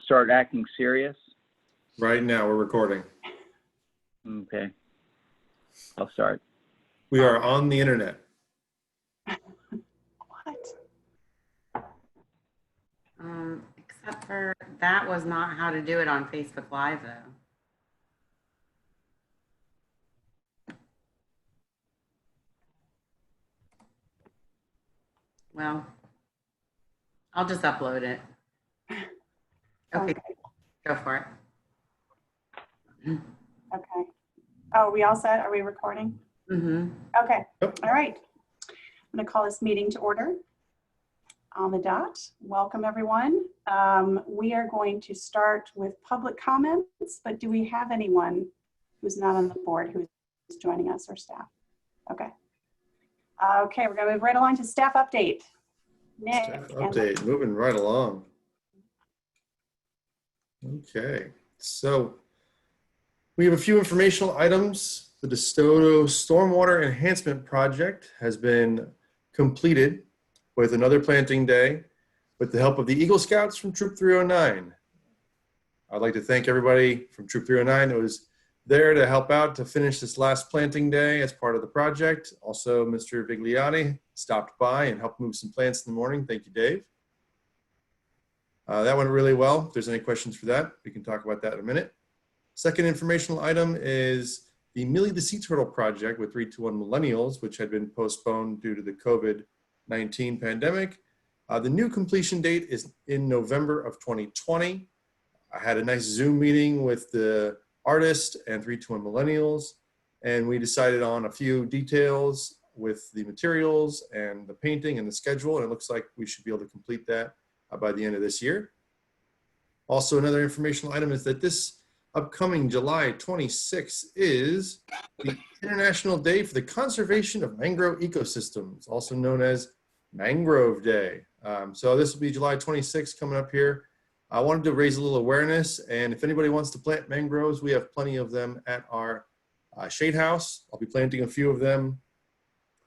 start acting serious? Right now, we're recording. Okay. I'll start. We are on the internet. What? Except for that was not how to do it on Facebook Live, though. Well, I'll just upload it. Okay, go for it. Okay. Oh, we all set? Are we recording? Mm-hmm. Okay. Yep. All right. I'm going to call this meeting to order on the dot. Welcome, everyone. We are going to start with public comments, but do we have anyone who's not on the board who's joining us or staff? Okay. Okay, we're going to move right along to staff update. Nick. Staff update, moving right along. Okay, so we have a few informational items. The DeSoto Stormwater Enhancement Project has been completed with another planting day with the help of the Eagle Scouts from Troop 309. I'd like to thank everybody from Troop 309 that was there to help out to finish this last planting day as part of the project. Also, Mr. Vigliotti stopped by and helped move some plants in the morning. Thank you, Dave. That went really well. If there's any questions for that, we can talk about that in a minute. Second informational item is the Millie the Sea Turtle project with 321 Millennials, which had been postponed due to the COVID-19 pandemic. The new completion date is in November of 2020. I had a nice Zoom meeting with the artist and 321 Millennials, and we decided on a few details with the materials and the painting and the schedule, and it looks like we should be able to complete that by the end of this year. Also, another informational item is that this upcoming July 26th is the International Day for the Conservation of Mangrove Ecosystems, also known as Mangrove Day. So this will be July 26th coming up here. I wanted to raise a little awareness, and if anybody wants to plant mangroves, we have plenty of them at our shade house. I'll be planting a few of them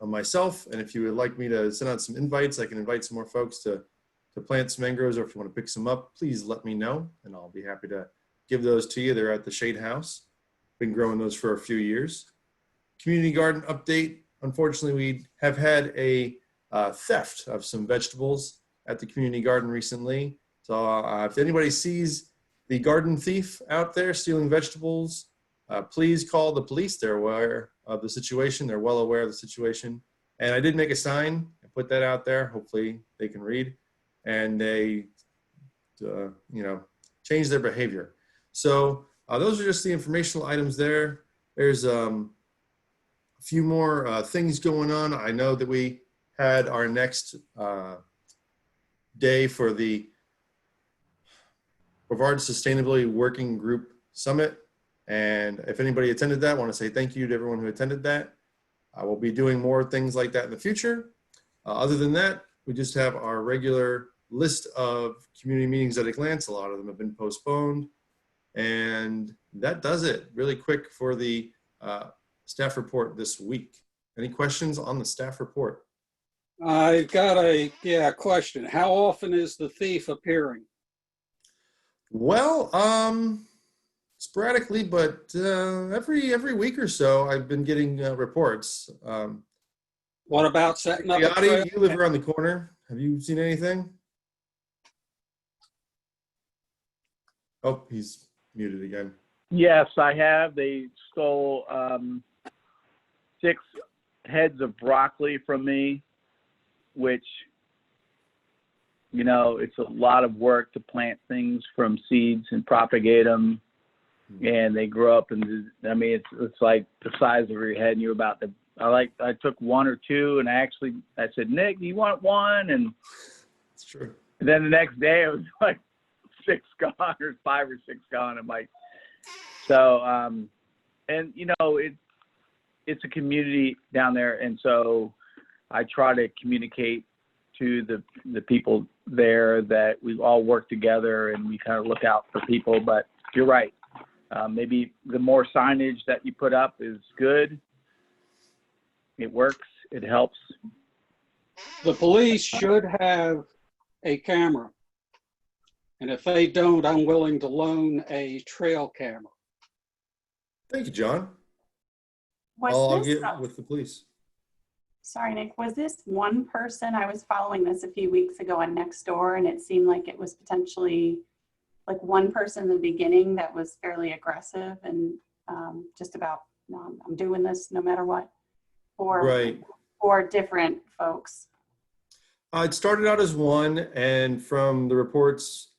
myself, and if you would like me to send out some invites, I can invite some more folks to plant some mangroves, or if you want to pick some up, please let me know, and I'll be happy to give those to you. They're at the shade house. Been growing those for a few years. Community garden update. Unfortunately, we have had a theft of some vegetables at the community garden recently. So if anybody sees the garden thief out there stealing vegetables, please call the police. They're aware of the situation. They're well aware of the situation. And I did make a sign and put that out there. Hopefully they can read, and they, change their behavior. So those are just the informational items there. There's a few more things going on. I know that we had our next day for the Brevard Sustainability Working Group Summit. And if anybody attended that, I want to say thank you to everyone who attended that. I will be doing more things like that in the future. Other than that, we just have our regular list of community meetings at a glance. A lot of them have been postponed. And that does it really quick for the staff report this week. Any questions on the staff report? I've got a question. How often is the thief appearing? Well, sporadically, but every week or so, I've been getting reports. What about setting up? Yachty, you live around the corner. Have you seen anything? Oh, he's muted again. Yes, I have. They stole 6 heads of broccoli from me, which, it's a lot of work to plant things from seeds and propagate them. And they grow up, and it's like the size of your head, and you're about to, I took 1 or 2, and I said, Nick, do you want 1? And it's true. And then the next day it was like 6 gone, or 5 or 6 gone. I'm like, so, and it's a community down there. And so I try to communicate to the people there that we all work together and we kind of look out for people. But you're right. Maybe the more signage that you put up is good. It works. It helps. The police should have a camera And if they don't, I'm willing to loan a trail camera. Thank you, John. Was I'll this, get with the police. sorry, Nick, was this one person? I was following this a few weeks ago on Nextdoor, and it seemed like it was potentially like one person in the beginning that was fairly aggressive and just about, no, I'm doing this no matter what, Right. or different folks. It started out as one, and from the reports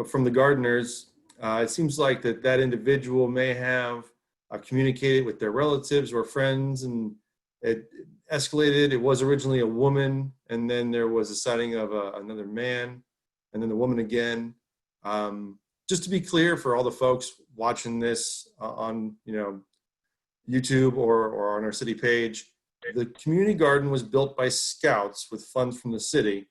from the gardeners, it seems like that individual may have communicated with their relatives or friends, and it escalated. It was originally a woman, and then there was a sighting of another man, and then the woman again. Just to be clear for all the folks watching this on YouTube or on our city page, the community garden was built by scouts with funds from the city.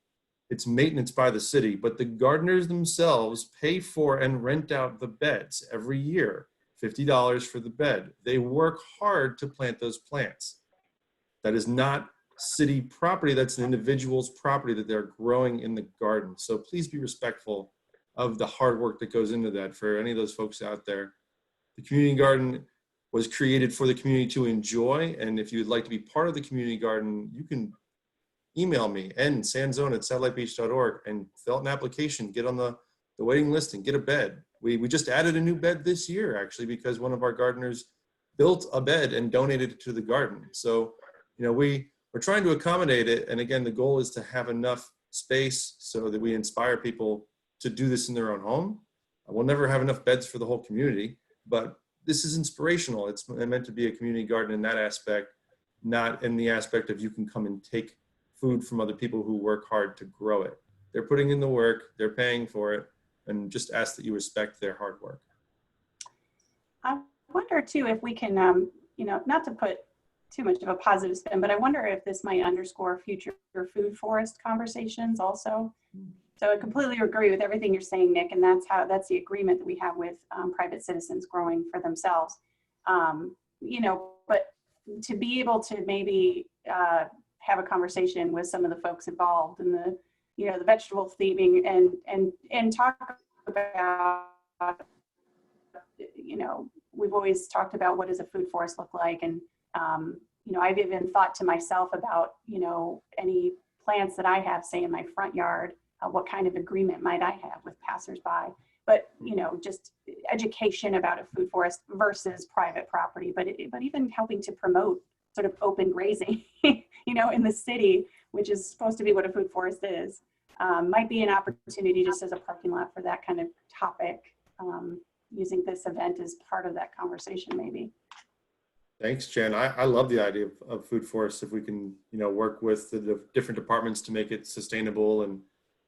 It's maintenance by the city, but the gardeners themselves pay for and rent out the beds every year, $50 for the bed. They work hard to plant those plants. That is not city property, that's an individual's property that they're growing in the garden. So please be respectful of the hard work that goes into that for any of those folks out there. The community garden was created for the community to enjoy, and if you'd like to be part of the community garden, you can email me, sanzone@satellitebeach.org, and fill out an application, get on the waiting list, and get a bed. We just added a new bed this year, actually, because one of our gardeners built a bed and donated it to the garden. So, we're trying to accommodate it, and again, the goal is to have enough space so that we inspire people to do this in their own home. We'll never have enough beds for the whole community, but this is inspirational. It's meant to be a community garden in that aspect, not in the aspect of you can come and take food from other people who work hard to grow it. They're putting in the work, they're paying for it, and just ask that you respect their hard work. I wonder too if we can, not to put too much of a positive spin, but I wonder if this might underscore future food forest conversations also. So I completely agree with everything you're saying, Nick, and that's the agreement that we have with private citizens growing for themselves. But to be able to maybe have a conversation with some of the folks involved in the vegetable theming and talk about, we've always talked about what does a food forest look like, and I've even thought to myself about any plants that I have, say in my front yard. What kind of agreement might I have with passersby? But just education about a food forest versus private property. But even helping to promote sort of open grazing, in the city, which is supposed to be what a food forest is, might be an opportunity just as a parking lot for that kind of topic. Using this event as part of that conversation, maybe. Thanks, Jen. I love the idea of food forests. If we can, work with the different departments to make it sustainable and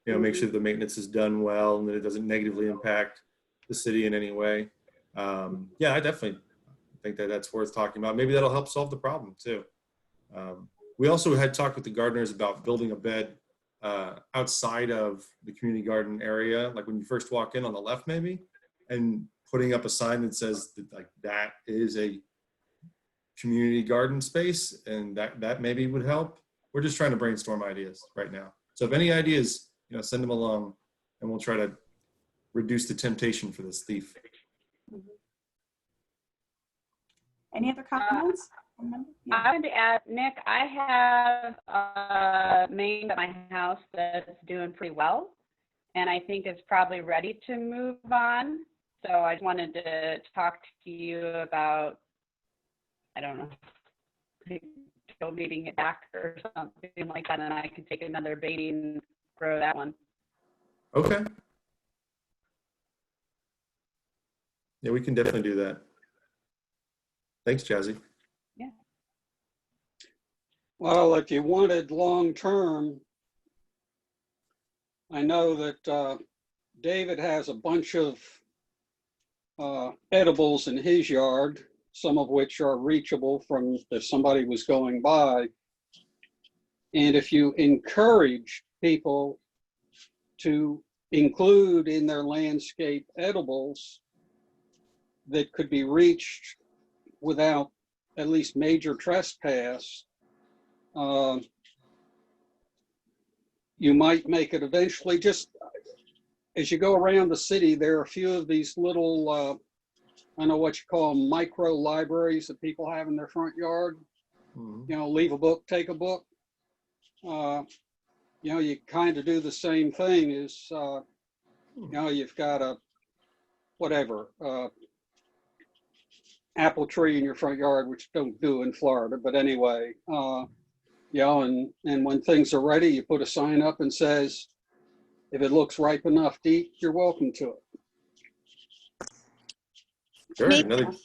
make sure that the maintenance is done well and that it doesn't negatively impact the city in any way. Yeah, I definitely think that that's worth talking about. Maybe that'll help solve the problem too. We also had talked with the gardeners about building a bed outside of the community garden area, like when you first walk in on the left maybe, and putting up a sign that says that is a community garden space, and that maybe would help. We're just trying to brainstorm ideas right now. So if any ideas, send them along, and we'll try to reduce the temptation for this thief. Any other comments? Yeah. I wanted to add, Nick, I have a main at my house that's doing pretty well, and I think it's probably ready to move on. So I just wanted to talk to you about, I don't know, donating it back or something like that, and I can take another baby and grow that one. Okay. Yeah, we can definitely do that. Thanks, Jazzy. Yeah. Well, if you wanted long-term, I know that David has a bunch of edibles in his yard, some of which are reachable from if somebody was going by. And if you encourage people to include in their landscape edibles that could be reached without at least major trespass, you might make it eventually just, as you go around the city, there are a few of these little, I don't know what you call them, micro libraries that people have in their front yard. Mhm. You know, leave a book, take a book. You know, you kind of do the same thing as, you know, you've got a, whatever, apple tree in your front yard, which don't do in Florida, but anyway, you know, and when things are ready, you put a sign up and says, if it looks ripe enough to eat, you're welcome to it. Sure. Maybe Another.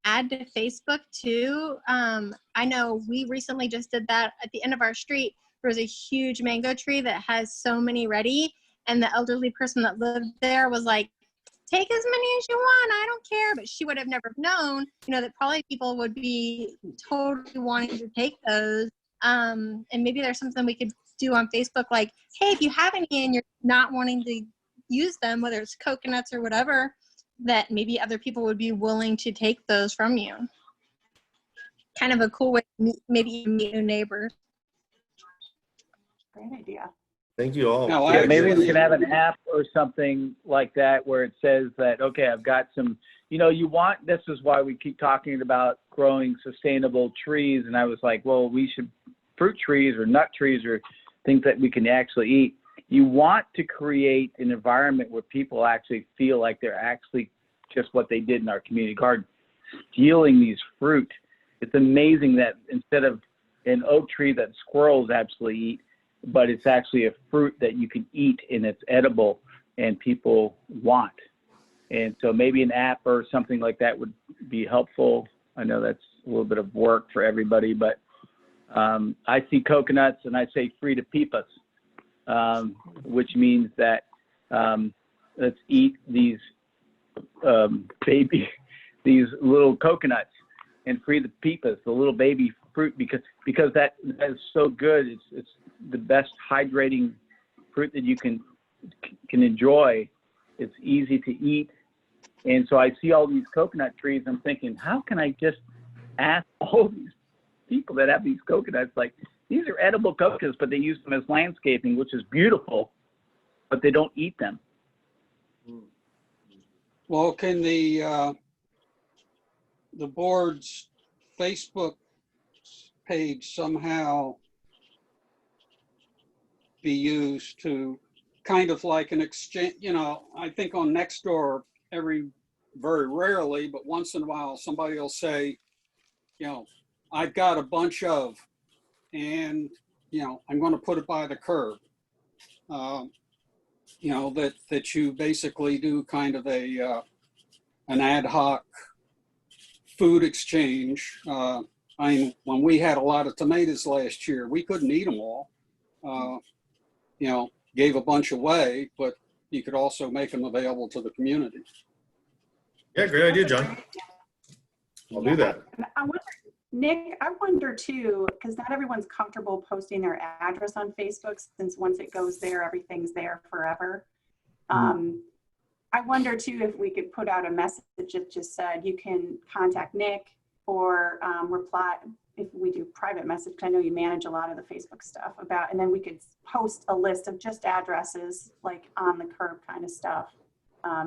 add to Facebook too. I know we recently just did that at the end of our street. There was a huge mango tree that has so many ready, and the elderly person that lived there was like, take as many as you want, I don't care. But she would have never known, you know, that probably people would be totally wanting to take those. And maybe there's something we could do on Facebook, like, hey, if you have any and you're not wanting to use them, whether it's coconuts or whatever, that maybe other people would be willing to take those from you. Kind of a cool way to meet, maybe even meet new neighbors. Great idea. Thank you all. Now, Yeah, maybe we actually- can have an app or something like that where it says that, okay, I've got some, you know, you want, this is why we keep talking about growing sustainable trees. And I was like, well, we should, fruit trees or nut trees or things that we can actually eat. You want to create an environment where people actually feel like they're actually just what they did in our community garden, stealing these fruit. It's amazing that instead of an oak tree that squirrels absolutely eat, but it's actually a fruit that you can eat and it's edible and people want. And so maybe an app or something like that would be helpful. I know that's a little bit of work for everybody, but I see coconuts and I say free to peepas, which means that let's eat these these little coconuts and free the peepas, the little baby fruit, because that is so good. It's the best hydrating fruit that you can enjoy. It's easy to eat. And so I see all these coconut trees. I'm thinking, how can I just ask all these people that have these coconuts, like, these are edible coconuts, but they use them as landscaping, which is beautiful, but they don't eat them. Well, can the board's Facebook page somehow be used to kind of like an exchange? You know, I think on Nextdoor, very rarely, but once in a while, somebody will say, you know, I've got a bunch of, and, you know, I'm going to put it by the curb. You know, that you basically do kind of an ad hoc food exchange. I mean, when we had a lot of tomatoes last year, we couldn't eat them all. You know, gave a bunch away, but you could also make them available to the community. Yeah, great idea, John. I'll do that. And I wonder, Nick, I wonder too, because not everyone's comfortable posting their address on Facebook, since once it goes there, everything's there forever. I wonder too if we could put out a message that just said you can contact Nick or reply if we do private message, because I know you manage a lot of the Facebook stuff about, and then we could post a list of just addresses like on the curb kind of stuff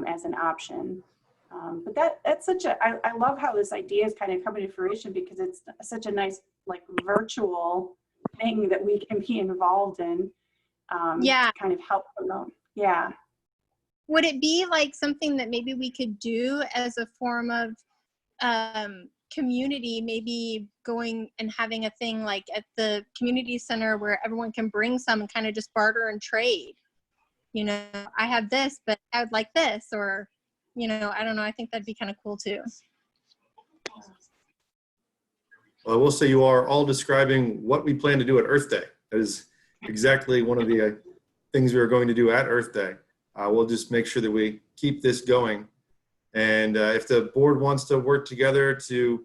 as an option. But that's such a, I love how this idea is kind of coming to fruition, because it's such a nice like virtual thing that we can be involved in Yeah. to kind of help promote. Yeah. Would it be like something that maybe we could do as a form of community, maybe going and having a thing like at the community center where everyone can bring some and kind of just barter and trade? You know, I have this, but I would like this, or, you know, I don't know. I think that'd be kind of cool too. Well, I will say you are all describing what we plan to do at Earth Day. That is exactly one of the things we are going to do at Earth Day. We'll just make sure that we keep this going. And if the board wants to work together to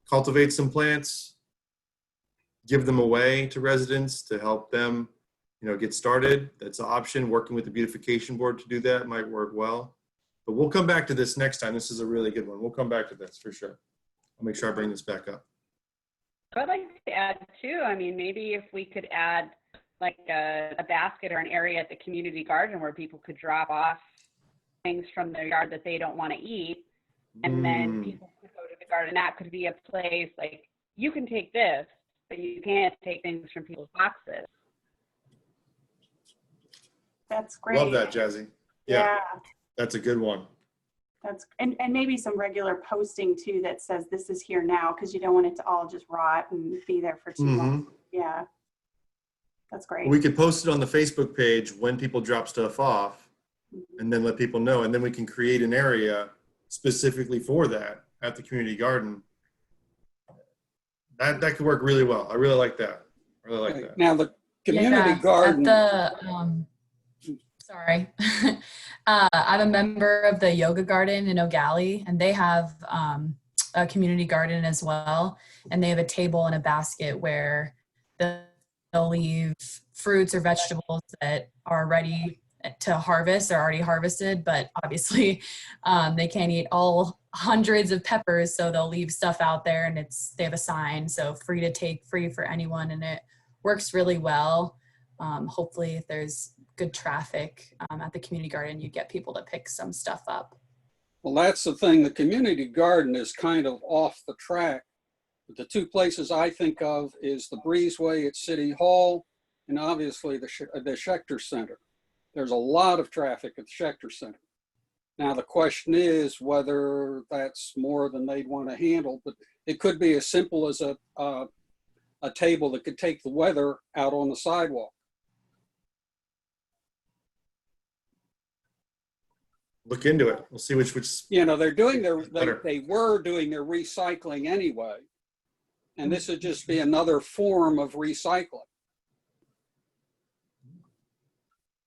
cultivate some plants, give them away to residents to help them, you know, get started, that's an option. Working with the beautification board to do that might work well. But we'll come back to this next time. This is a really good one. We'll come back to this for sure. I'll make sure I bring this back up. I'd like to add too, I mean, maybe if we could add like a basket or an area at the community garden where people could drop off things from their yard that they don't want to eat. And then people could go to the garden. That could be a place like, you can take this, but you can't take things from people's boxes. That's great. Love that, Jazzy. Yeah, that's a good one. That's and maybe some regular posting too that says this is here now, because you don't want it to all just rot and be there for too long. Yeah, that's great. We could post it on the Facebook page when people drop stuff off, and then let people know, and then we can create an area specifically for that at the community garden. That could work really well. I really like that. I really like that. Now the community garden. At the, sorry. I'm a member of the yoga garden in O'Galley, and they have a community garden as well. And they have a table and a basket where they'll leave fruits or vegetables that are ready to harvest. They're already harvested, but obviously they can't eat all hundreds of peppers, so they'll leave stuff out there, and they have a sign, so free to take, free for anyone, and it works really well. Hopefully, if there's good traffic at the community garden, you get people to pick some stuff up. Well, that's the thing. The community garden is kind of off the track. But the two places I think of is the breezeway at City Hall and obviously the Schechter Center. There's a lot of traffic at the Schechter Center. Now, the question is whether that's more than they'd want to handle, but it could be as simple as a table that could take the weather out on the sidewalk. Look into it. We'll see which You know, they're doing better. they were doing their recycling anyway. And this would just be another form of recycling.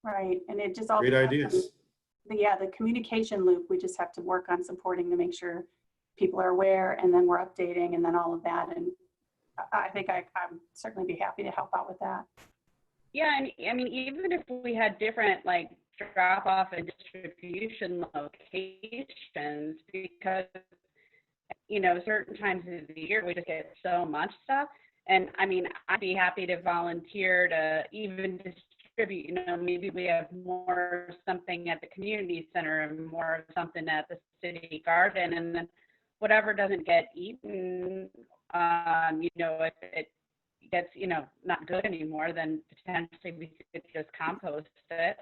Right, and it just all great ideas. The communication loop, we just have to work on supporting to make sure people are aware, and then we're updating, and then all of that. And I think I'm certainly be happy to help out with that. Yeah, and I mean, even if we had different like drop off and distribution locations, because you know, certain times of the year we just get so much stuff. And I mean, I'd be happy to volunteer to even distribute, you know, maybe we have more something at the community center and more something at the city garden, and then whatever doesn't get eaten, you know, if it gets, you know, not good anymore, then potentially we could just compost it,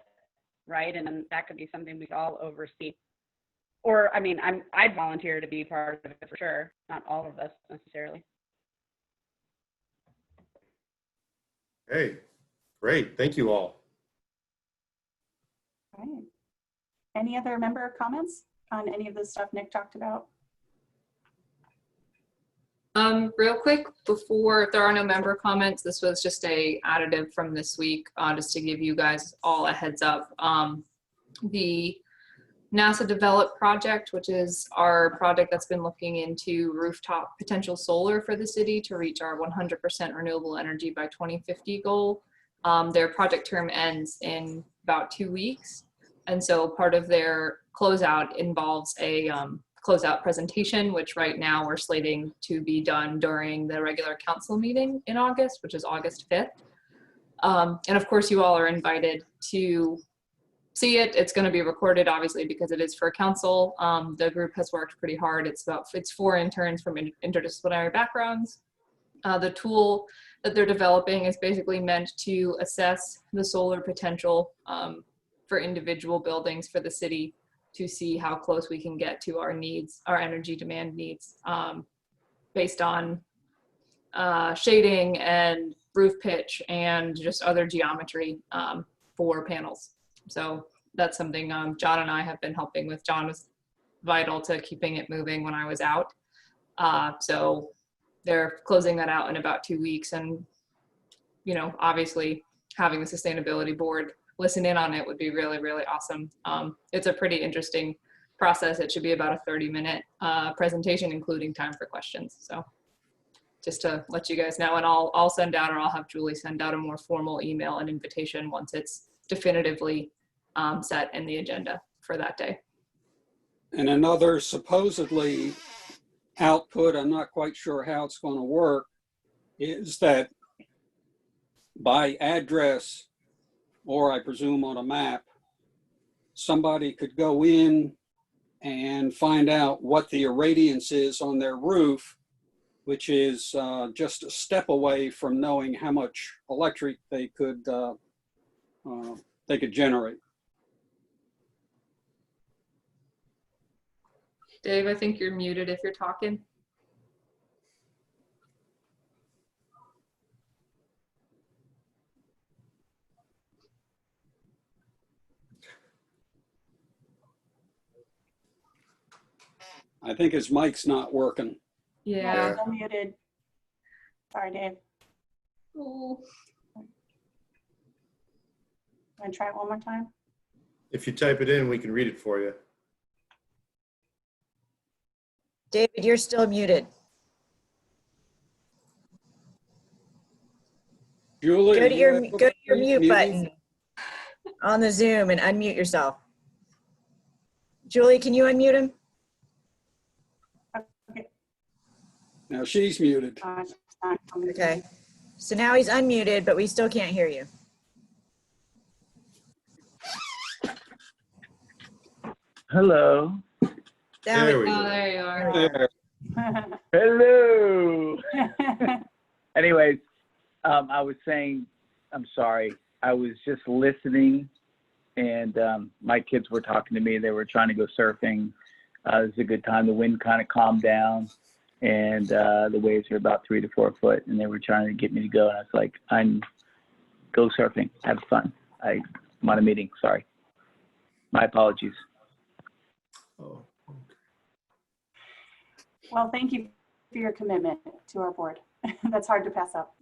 right? And then that could be something we could all oversee. Or, I mean, I'd volunteer to be part of it for sure. Not all of us necessarily. Hey, great. Thank you all. Right. Any other member comments on any of the stuff Nick talked about? Real quick, before, if there are no member comments, this was just a additive from this week, just to give you guys all a heads up. The NASA developed project, which is our project that's been looking into rooftop potential solar for the city to reach our 100% renewable energy by 2050 goal. Their project term ends in about 2 weeks. And so part of their closeout involves a closeout presentation, which right now we're slating to be done during the regular council meeting in August, which is August 5th. And of course you all are invited to see it. It's going to be recorded, obviously, because it is for council. The group has worked pretty hard. It's 4 interns from interdisciplinary backgrounds. The tool that they're developing is basically meant to assess the solar potential for individual buildings for the city, to see how close we can get to our needs, our energy demand needs, based on shading and roof pitch and just other geometry for panels. So that's something John and I have been helping with. John was vital to keeping it moving when I was out. So they're closing that out in about 2 weeks. And, you know, obviously having the sustainability board listen in on it would be really, really awesome. It's a pretty interesting process. It should be about a 30-minute presentation, including time for questions. So just to let you guys know, and I'll send out, or I'll have Julie send out a more formal email and invitation once it's definitively set in the agenda for that day. And another supposedly output, I'm not quite sure how it's going to work, is that by address, or I presume on a map, somebody could go in and find out what the irradiance is on their roof, which is just a step away from knowing how much electric they could generate. Dave, I think you're muted if you're talking. I think his mic's not working. Yeah. Still muted. Sorry, Dave. Oh. Want to try it one more time? If you type it in, we can read it for you. David, you're still muted. Julie, Go to your are you mute muted? button on the Zoom and unmute yourself. Julie, can you unmute him? Okay. Now she's muted. It's not coming. Okay. So now he's unmuted, but we still can't hear you. Hello. There we Oh, go. there you are. There. Hello. Anyways, I was saying, I'm sorry. I was just listening, and my kids were talking to me. They were trying to go surfing. It was a good time. The wind kind of calmed down, and the waves are about 3 to 4 foot, and they were trying to get me to go. And I was like, go surfing. Have fun. I'm on a meeting. Sorry. My apologies. Oh, okay. Well, thank you for your commitment to our board. That's hard to pass up.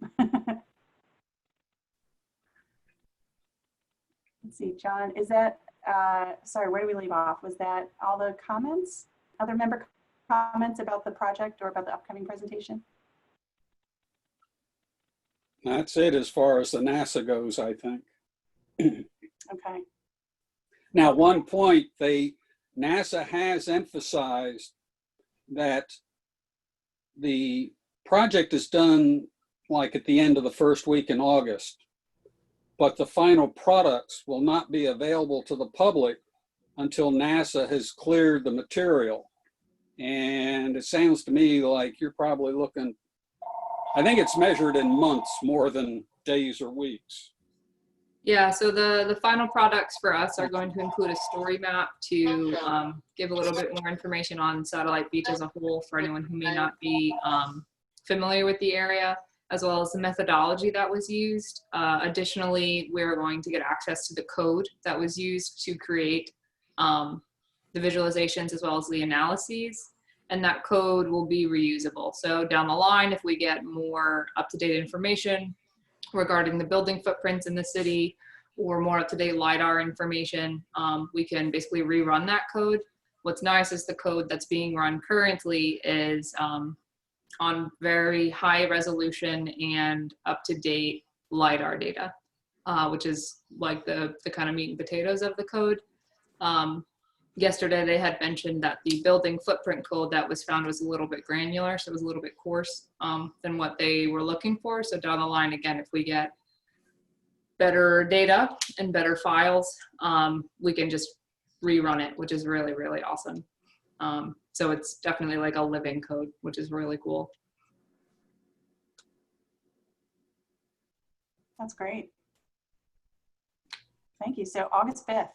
Let's see, John, is that, sorry, where do we leave off? Was that all the comments? Other member comments about the project or about the upcoming presentation? That's it as far as the NASA goes, I think. Okay. Now, one point, NASA has emphasized that the project is done like at the end of the first week in August, but the final products will not be available to the public until NASA has cleared the material. And it sounds to me like you're probably looking, I think it's measured in months more than days or weeks. Yeah, so the final products for us are going to include a story map to give a little bit more information on Satellite Beach as a whole for anyone who may not be familiar with the area, as well as the methodology that was used. Additionally, we're going to get access to the code that was used to create the visualizations as well as the analyses, and that code will be reusable. So down the line, if we get more up-to-date information regarding the building footprints in the city or more up-to-date LiDAR information, we can basically rerun that code. What's nice is the code that's being run currently is on very high resolution and up-to-date LiDAR data, which is like the kind of meat and potatoes of the code. Yesterday they had mentioned that the building footprint code that was found was a little bit granular, so it was a little bit coarse than what they were looking for. So down the line, again, if we get better data and better files, we can just rerun it, which is really, really awesome. So it's definitely like a living code, which is really cool. That's great. Thank you. So August 5th.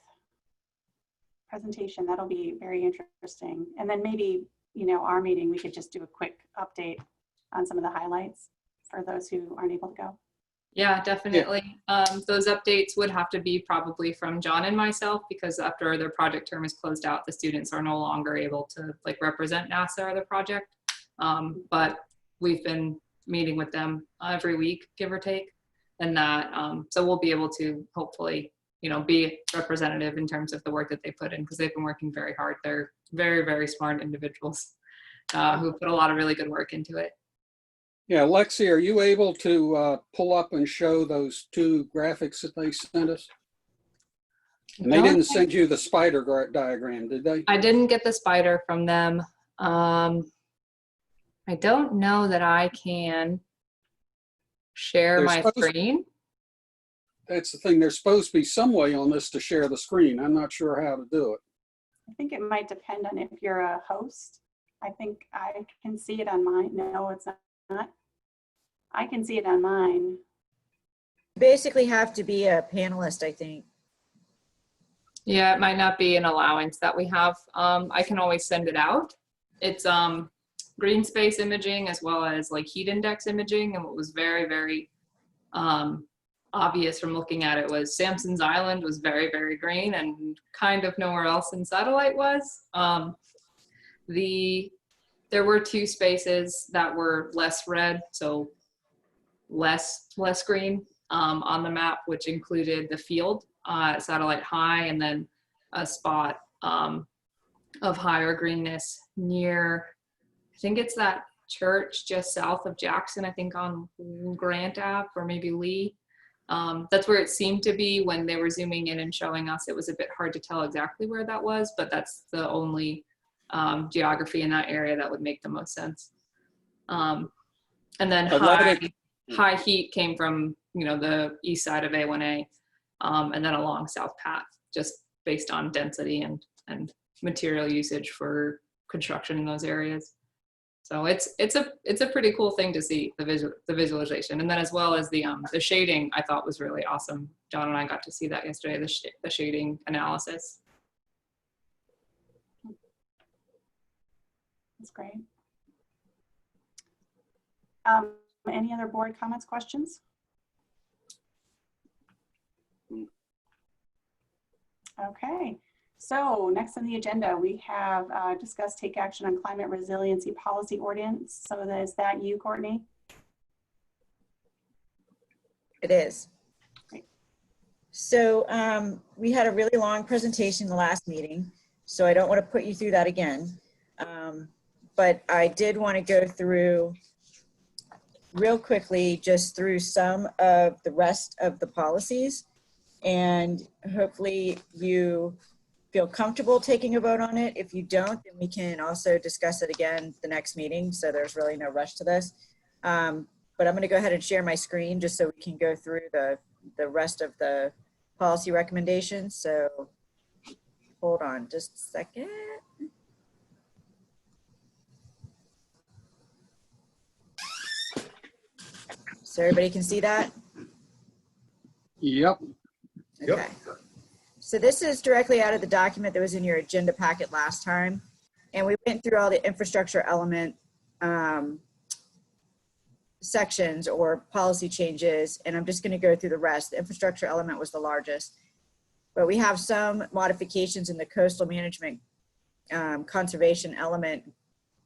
Presentation, that'll be very interesting. And then maybe, you know, our meeting, we could just do a quick update on some of the highlights for those who aren't able to go. Yeah, definitely. Those updates would have to be probably from John and myself, because after their project term is closed out, the students are no longer able to like represent NASA or the project. But we've been meeting with them every week, give or take, and that so we'll be able to hopefully, you know, be representative in terms of the work that they put in, because they've been working very hard. They're very, very smart individuals who put a lot of really good work into it. Yeah, Lexi, are you able to pull up and show those two graphics that they sent us? And they didn't send you the spider diagram, did they? I didn't get the spider from them. I don't know that I can share They're my supposed- screen. that's the thing. There's supposed to be some way on this to share the screen. I'm not sure how to do it. I think it might depend on if you're a host. I think I can see it on mine. No, it's not. I can see it on mine. Basically have to be a panelist, I think. Yeah, it might not be an allowance that we have. I can always send it out. It's green space imaging as well as like heat index imaging. And what was very, very obvious from looking at it was Samson's Island was very, very green and kind of nowhere else in satellite was. There were 2 spaces that were less red, so less green on the map, which included the field at satellite high and then a spot of higher greenness near, I think it's that church just south of Jackson, I think on Grant Ave or maybe Lee. That's where it seemed to be when they were zooming in and showing us. It was a bit hard to tell exactly where that was, but that's the only geography in that area that would make the most sense. And then high heat came from, you know, the east side of A1A and then along South Path, just based on density and material usage for construction in those areas. So it's a pretty cool thing to see, the visualization. And then as well as the shading, I thought was really awesome. John and I got to see that yesterday, the shading analysis. That's great. Any other board comments, questions? Okay, so next on the agenda, we have discuss take action on climate resiliency policy ordinance. So is that you, Courtney? It is. Great. So we had a really long presentation the last meeting, so I don't want to put you through that again. But I did want to go through real quickly, just through some of the rest of the policies, and hopefully you feel comfortable taking a vote on it. If you don't, then we can also discuss it again the next meeting, so there's really no rush to this. But I'm going to go ahead and share my screen just so we can go through the rest of the policy recommendations. So hold on just a second. So everybody can see that? Yep. Yep. Okay. So this is directly out of the document that was in your agenda packet last time. And we went through all the infrastructure element sections or policy changes, and I'm just going to go through the rest. The infrastructure element was the largest, but we have some modifications in the coastal management conservation element.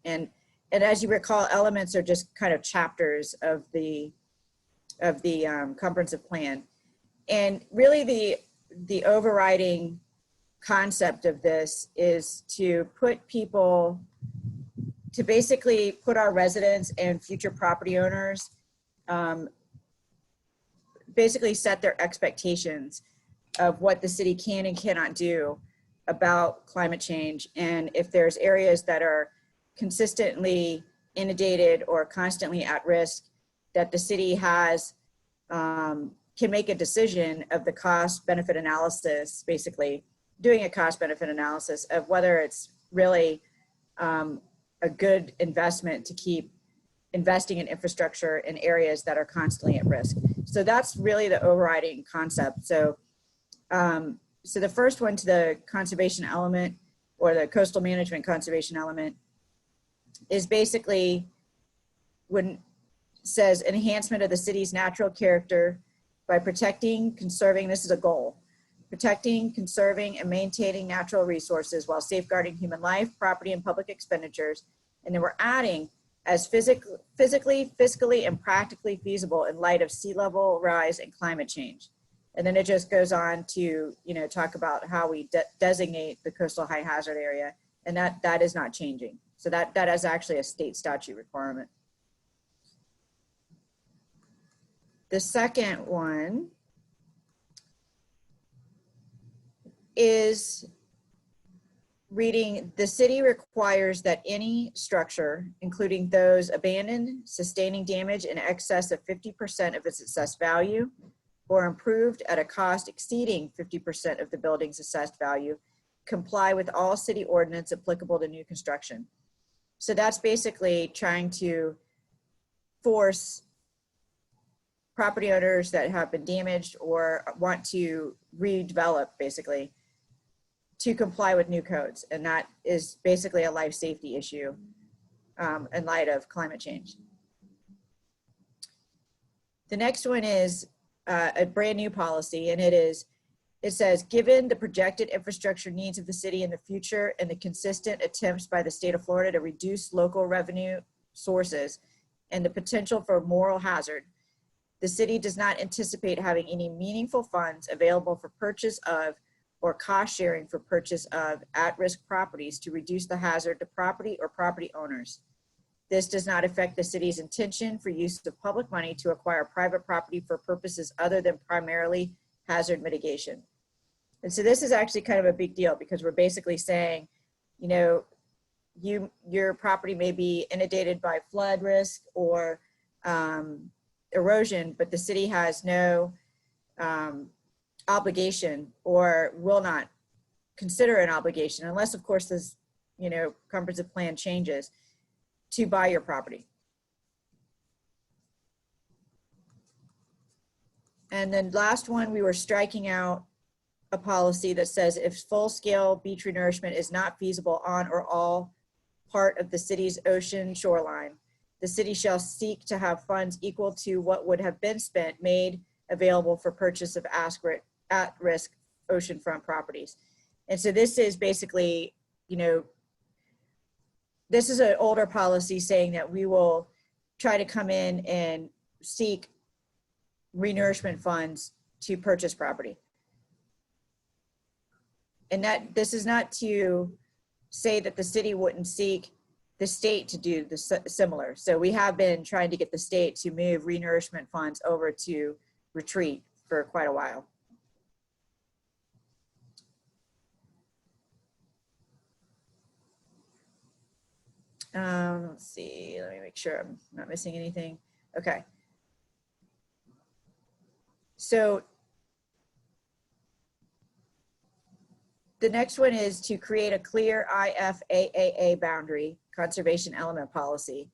And as you recall, elements are just kind of chapters of the comprehensive plan. And really the overriding concept of this is to put people, to basically put our residents and future property owners, basically set their expectations of what the city can and cannot do about climate change. And if there's areas that are consistently inundated or constantly at risk, that the city has, can make a decision of the cost benefit analysis, basically doing a cost benefit analysis of whether it's really a good investment to keep investing in infrastructure in areas that are constantly at risk. So that's really the overriding concept. So, so the first one to the conservation element, or the coastal management conservation element, is basically when says enhancement of the city's natural character by protecting, conserving, this is a goal, protecting, conserving, and maintaining natural resources while safeguarding human life, property, and public expenditures. And then we're adding as physically, fiscally, and practically feasible in light of sea level rise and climate change. And then it just goes on to, you know, talk about how we designate the coastal high hazard area, and that is not changing. So that is actually a state statute requirement. The second one is reading, the city requires that any structure, including those abandoned, sustaining damage in excess of 50% of its assessed value, or improved at a cost exceeding 50% of the building's assessed value, comply with all city ordinance applicable to new construction. So that's basically trying to force property owners that have been damaged or want to redevelop, basically, to comply with new codes. And that is basically a life safety issue in light of climate change. The next one is a brand new policy, and it says, given the projected infrastructure needs of the city in the future and the consistent attempts by the state of Florida to reduce local revenue sources and the potential for moral hazard, the city does not anticipate having any meaningful funds available for purchase of or cost sharing for purchase of at-risk properties to reduce the hazard to property or property owners. This does not affect the city's intention for use of public money to acquire private property for purposes other than primarily hazard mitigation. And so this is actually kind of a big deal because we're basically saying, you know, your property may be inundated by flood risk or erosion, but the city has no obligation or will not consider an obligation unless, of course, this, you know, comprehensive plan changes to buy your property. And then last one, we were striking out a policy that says if full-scale beach renourishment is not feasible on or all part of the city's ocean shoreline, the city shall seek to have funds equal to what would have been spent made available for purchase of at-risk oceanfront properties. And so this is basically, you know, this is an older policy saying that we will try to come in and seek renourishment funds to purchase property. And that this is not to say that the city wouldn't seek the state to do the similar. So we have been trying to get the state to move renourishment funds over to retreat for quite a while. Let's see, let me make sure I'm not missing anything. Okay. So the next one is to create a clear IFAAA boundary conservation element policy,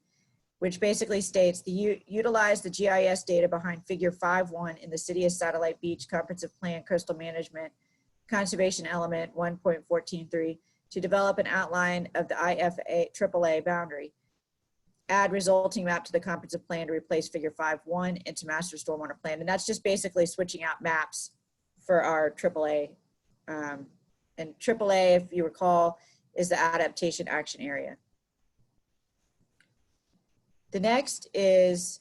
which basically states utilize the GIS data behind figure 5.1 in the City of Satellite Beach Comprehensive Plan Coastal Management Conservation Element 1.143 to develop an outline of the IFAAA boundary. Add resulting map to the comprehensive plan to replace figure 5.1 into master stormwater plan. And that's just basically switching out maps for our AAA. And AAA, if you recall, is the adaptation action area. The next is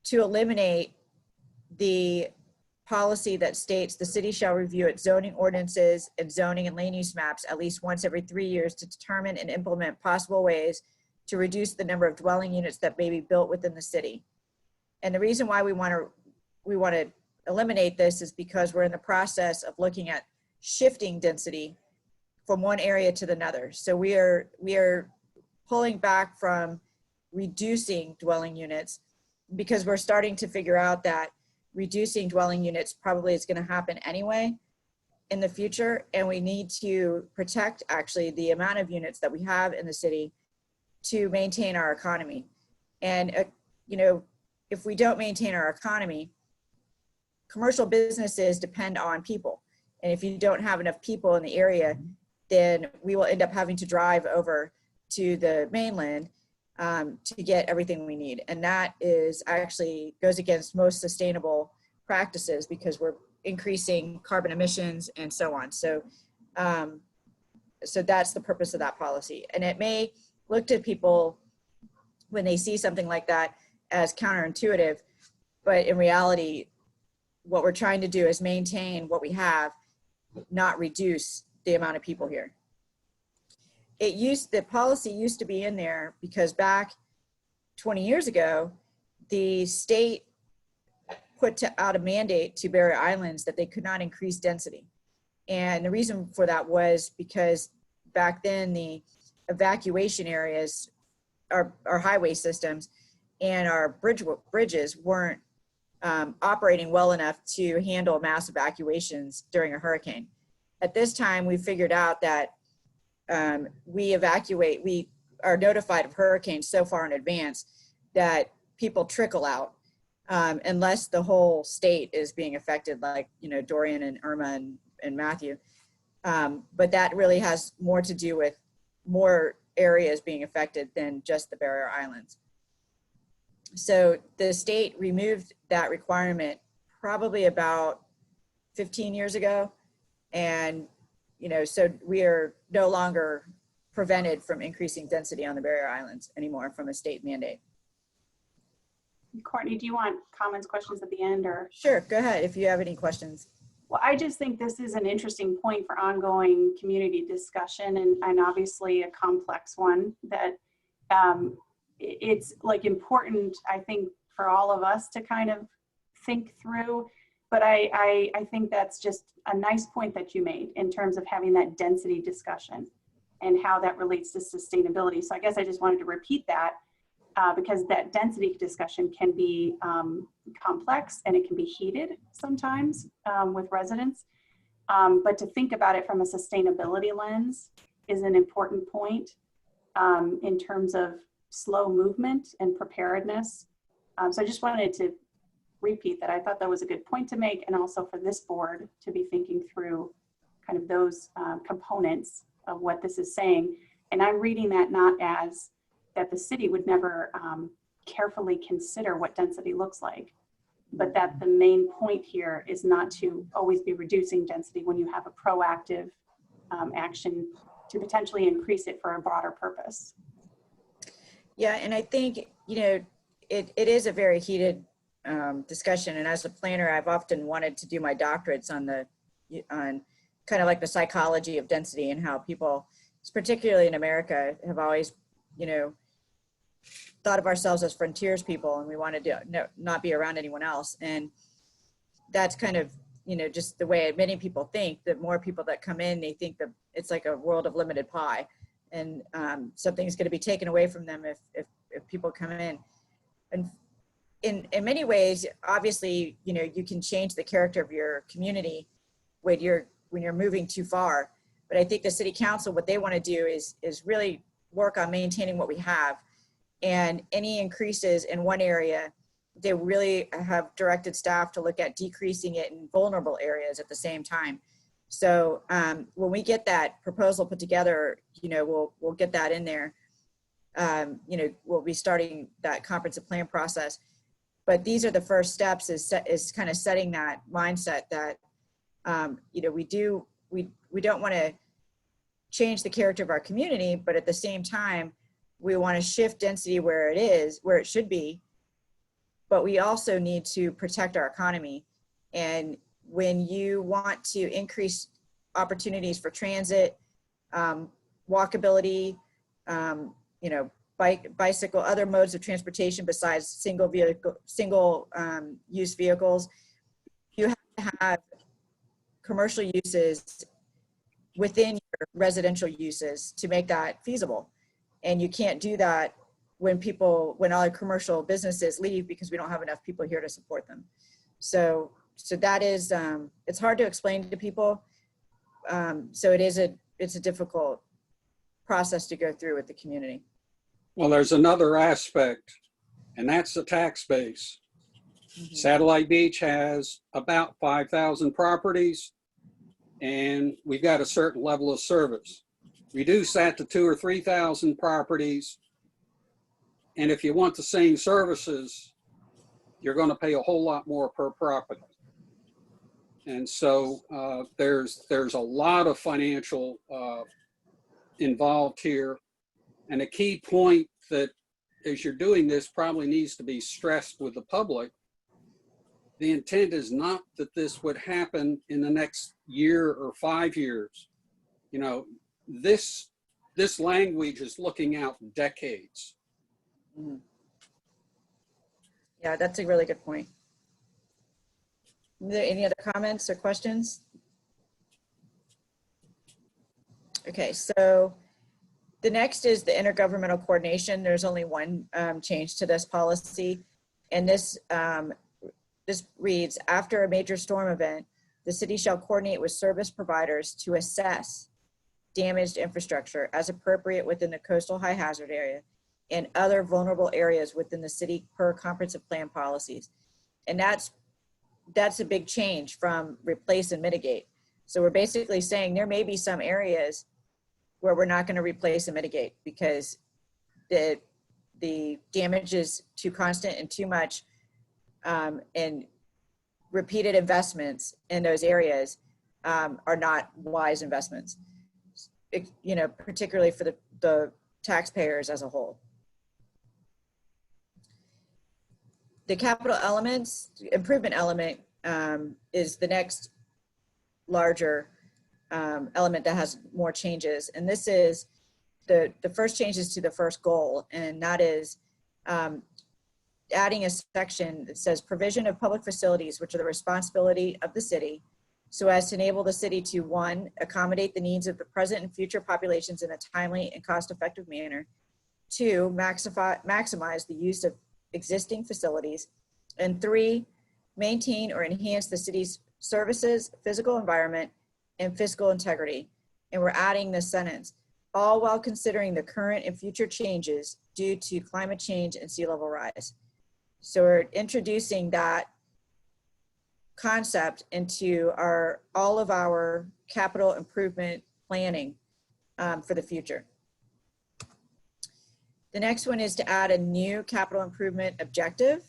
to eliminate the policy that states the city shall review its zoning ordinances and zoning and land use maps at least once every 3 years to determine and implement possible ways to reduce the number of dwelling units that may be built within the city. And the reason why we want to eliminate this is because we're in the process of looking at shifting density from one area to another. So we are pulling back from reducing dwelling units because we're starting to figure out that reducing dwelling units probably is going to happen anyway in the future, and we need to protect actually the amount of units that we have in the city to maintain our economy. And you know, if we don't maintain our economy, commercial businesses depend on people, and if you don't have enough people in the area, then we will end up having to drive over to the mainland to get everything we need. And that is actually goes against most sustainable practices because we're increasing carbon emissions and so on. So, so that's the purpose of that policy. And it may look to people when they see something like that as counterintuitive, but in reality, what we're trying to do is maintain what we have, not reduce the amount of people here. The policy used to be in there because back 20 years ago, the state put out a mandate to Barrier Islands that they could not increase density. And the reason for that was because back then the evacuation areas, our highway systems and our bridges weren't operating well enough to handle mass evacuations during a hurricane. At this time, we figured out that we are notified of hurricanes so far in advance that people trickle out unless the whole state is being affected, like, you know, Dorian and Irma and Matthew. But that really has more to do with more areas being affected than just the barrier islands. So the state removed that requirement probably about 15 years ago. And, you know, so we are no longer prevented from increasing density on the barrier islands anymore from a state mandate. Courtney, do you want comments, questions at the end, or? Sure, go ahead if you have any questions. Well, I just think this is an interesting point for ongoing community discussion, and obviously a complex one that it's like important, I think, for all of us to kind of think through. But I think that's just a nice point that you made in terms of having that density discussion and how that relates to sustainability. So I guess I just wanted to repeat that because that density discussion can be complex and it can be heated sometimes with residents. But to think about it from a sustainability lens is an important point in terms of slow movement and preparedness. So I just wanted to repeat that. I thought that was a good point to make, and also for this board to be thinking through kind of those components of what this is saying. And I'm reading that not as that the city would never carefully consider what density looks like, but that the main point here is not to always be reducing density when you have a proactive action to potentially increase it for a broader purpose. Yeah, and I think, you know, it is a very heated discussion. And as a planner, I've often wanted to do my doctorates on kind of like the psychology of density and how people, particularly in America, have always, you know, thought of ourselves as frontiers people, and we wanted to not be around anyone else. And that's kind of, you know, just the way many people think. The more people that come in, they think that it's like a world of limited pie, and something's going to be taken away from them if people come in. And in many ways, obviously, you know, you can change the character of your community when you're moving too far. But I think the city council, what they want to do is really work on maintaining what we have. And any increases in one area, they really have directed staff to look at decreasing it in vulnerable areas at the same time. So when we get that proposal put together, you know, we'll get that in there. You know, we'll be starting that comprehensive plan process. But these are the first steps, is kind of setting that mindset that, you know, we don't want to change the character of our community, but at the same time, we want to shift density where it should be, but we also need to protect our economy. And when you want to increase opportunities for transit, walkability, you know, bicycle, other modes of transportation besides single use vehicles, you have to have commercial uses within your residential uses to make that feasible. And you can't do that when all the commercial businesses leave because we don't have enough people here to support them. So that is, it's hard to explain to people. So it's a difficult process to go through with the community. Well, there's another aspect, and that's the tax base. Mm-hmm. Satellite Beach has about 5,000 properties, and we've got a certain level of service. Reduce that to 2,000 or 3,000 properties, and if you want the same services, you're going to pay a whole lot more per property. And so there's a lot of financial involved here. And a key point that as you're doing this probably needs to be stressed with the public. The intent is not that this would happen in the next year or 5 years. You know, this language is looking out decades. Mm-hmm. Yeah, that's a really good point. Are there any other comments or questions? Okay, so the next is the Intergovernmental Coordination. There's only one change to this policy, and this this reads, after a major storm event, the city shall coordinate with service providers to assess damaged infrastructure as appropriate within the coastal high hazard area and other vulnerable areas within the city per comprehensive plan policies. And that's a big change from replace and mitigate. So we're basically saying there may be some areas where we're not going to replace and mitigate because the damage is too constant and too much, and repeated investments in those areas are not wise investments, particularly for the taxpayers as a whole. The capital elements, improvement element is the next larger element that has more changes. And this is the first changes to the first goal, and that is adding a section that says provision of public facilities, which are the responsibility of the city, so as to enable the city to, 1, accommodate the needs of the present and future populations in a timely and cost-effective manner, 2, maximize the use of existing facilities, and 3, maintain or enhance the city's services, physical environment, and fiscal integrity. And we're adding this sentence, all while considering the current and future changes due to climate change and sea level rise. So we're introducing that concept into all of our capital improvement planning for the future. The next one is to add a new capital improvement objective.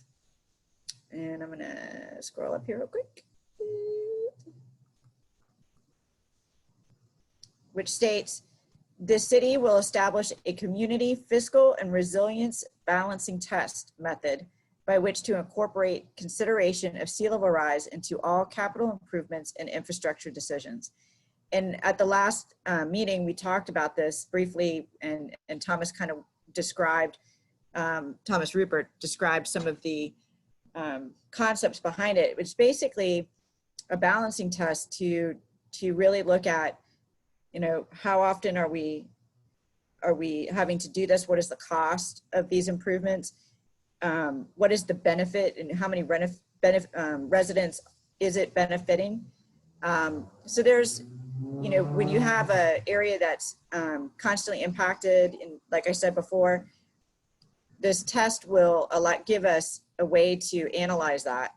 And I'm gonna scroll up here real quick. Which states, the city will establish a community fiscal and resilience balancing test method by which to incorporate consideration of sea level rise into all capital improvements and infrastructure decisions. And at the last meeting, we talked about this briefly, and Thomas kind of described, Thomas Rupert described some of the concepts behind it. It's basically a balancing test to really look at, how often are we having to do this? What is the cost of these improvements? What is the benefit and how many residents is it benefiting? So there's, when you have an area that's constantly impacted, and like I said before, this test will give us a way to analyze that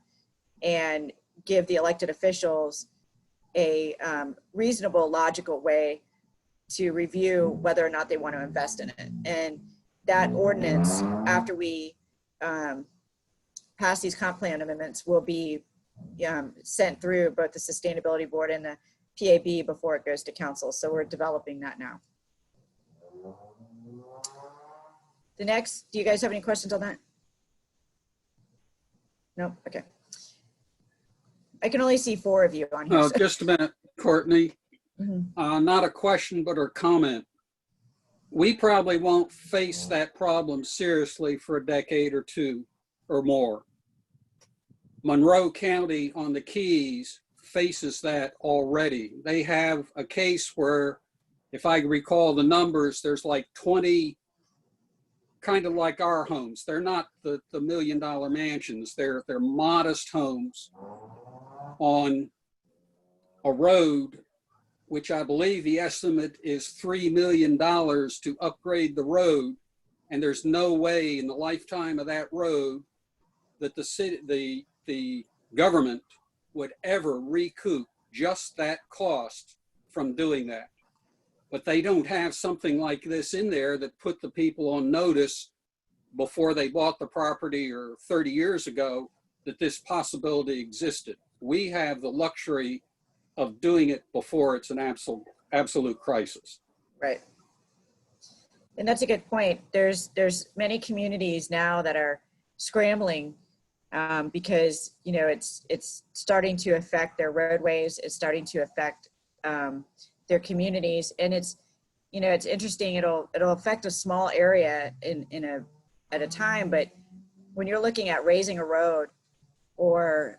and give the elected officials a reasonable, logical way to review whether or not they want to invest in it. And that ordinance, after we pass these comp plan amendments, will be sent through both the Sustainability Board and the PAB before it goes to council. So we're developing that now. The next, do you guys have any questions on that? No? Okay. I can only see 4 of you on here. No, so. just a minute, Courtney. Mm-hmm. Not a question, but a comment. We probably won't face that problem seriously for a decade or 2 or more. Monroe County on the Keys faces that already. They have a case where, if I recall the numbers, there's like 20, kind of like our homes. They're not the $1 million mansions. They're modest homes on a road, which I believe the estimate is $3 million to upgrade the road. And there's no way in the lifetime of that road that the city, the government would ever recoup just that cost from doing that. But they don't have something like this in there that put the people on notice before they bought the property or 30 years ago that this possibility existed. We have the luxury of doing it before it's an absolute crisis. Right. And that's a good point. There's many communities now that are scrambling because it's starting to affect their roadways. It's starting to affect their communities, and it's interesting. It'll affect a small area at a time, but when you're looking at raising a road or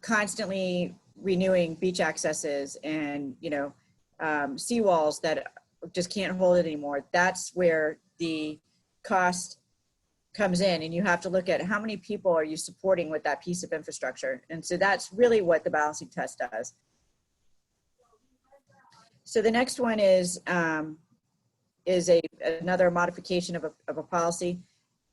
constantly renewing beach accesses and seawalls that just can't hold it anymore, that's where the cost comes in, and you have to look at how many people are you supporting with that piece of infrastructure. And so that's really what the balancing test does. So the next one is another modification of a policy.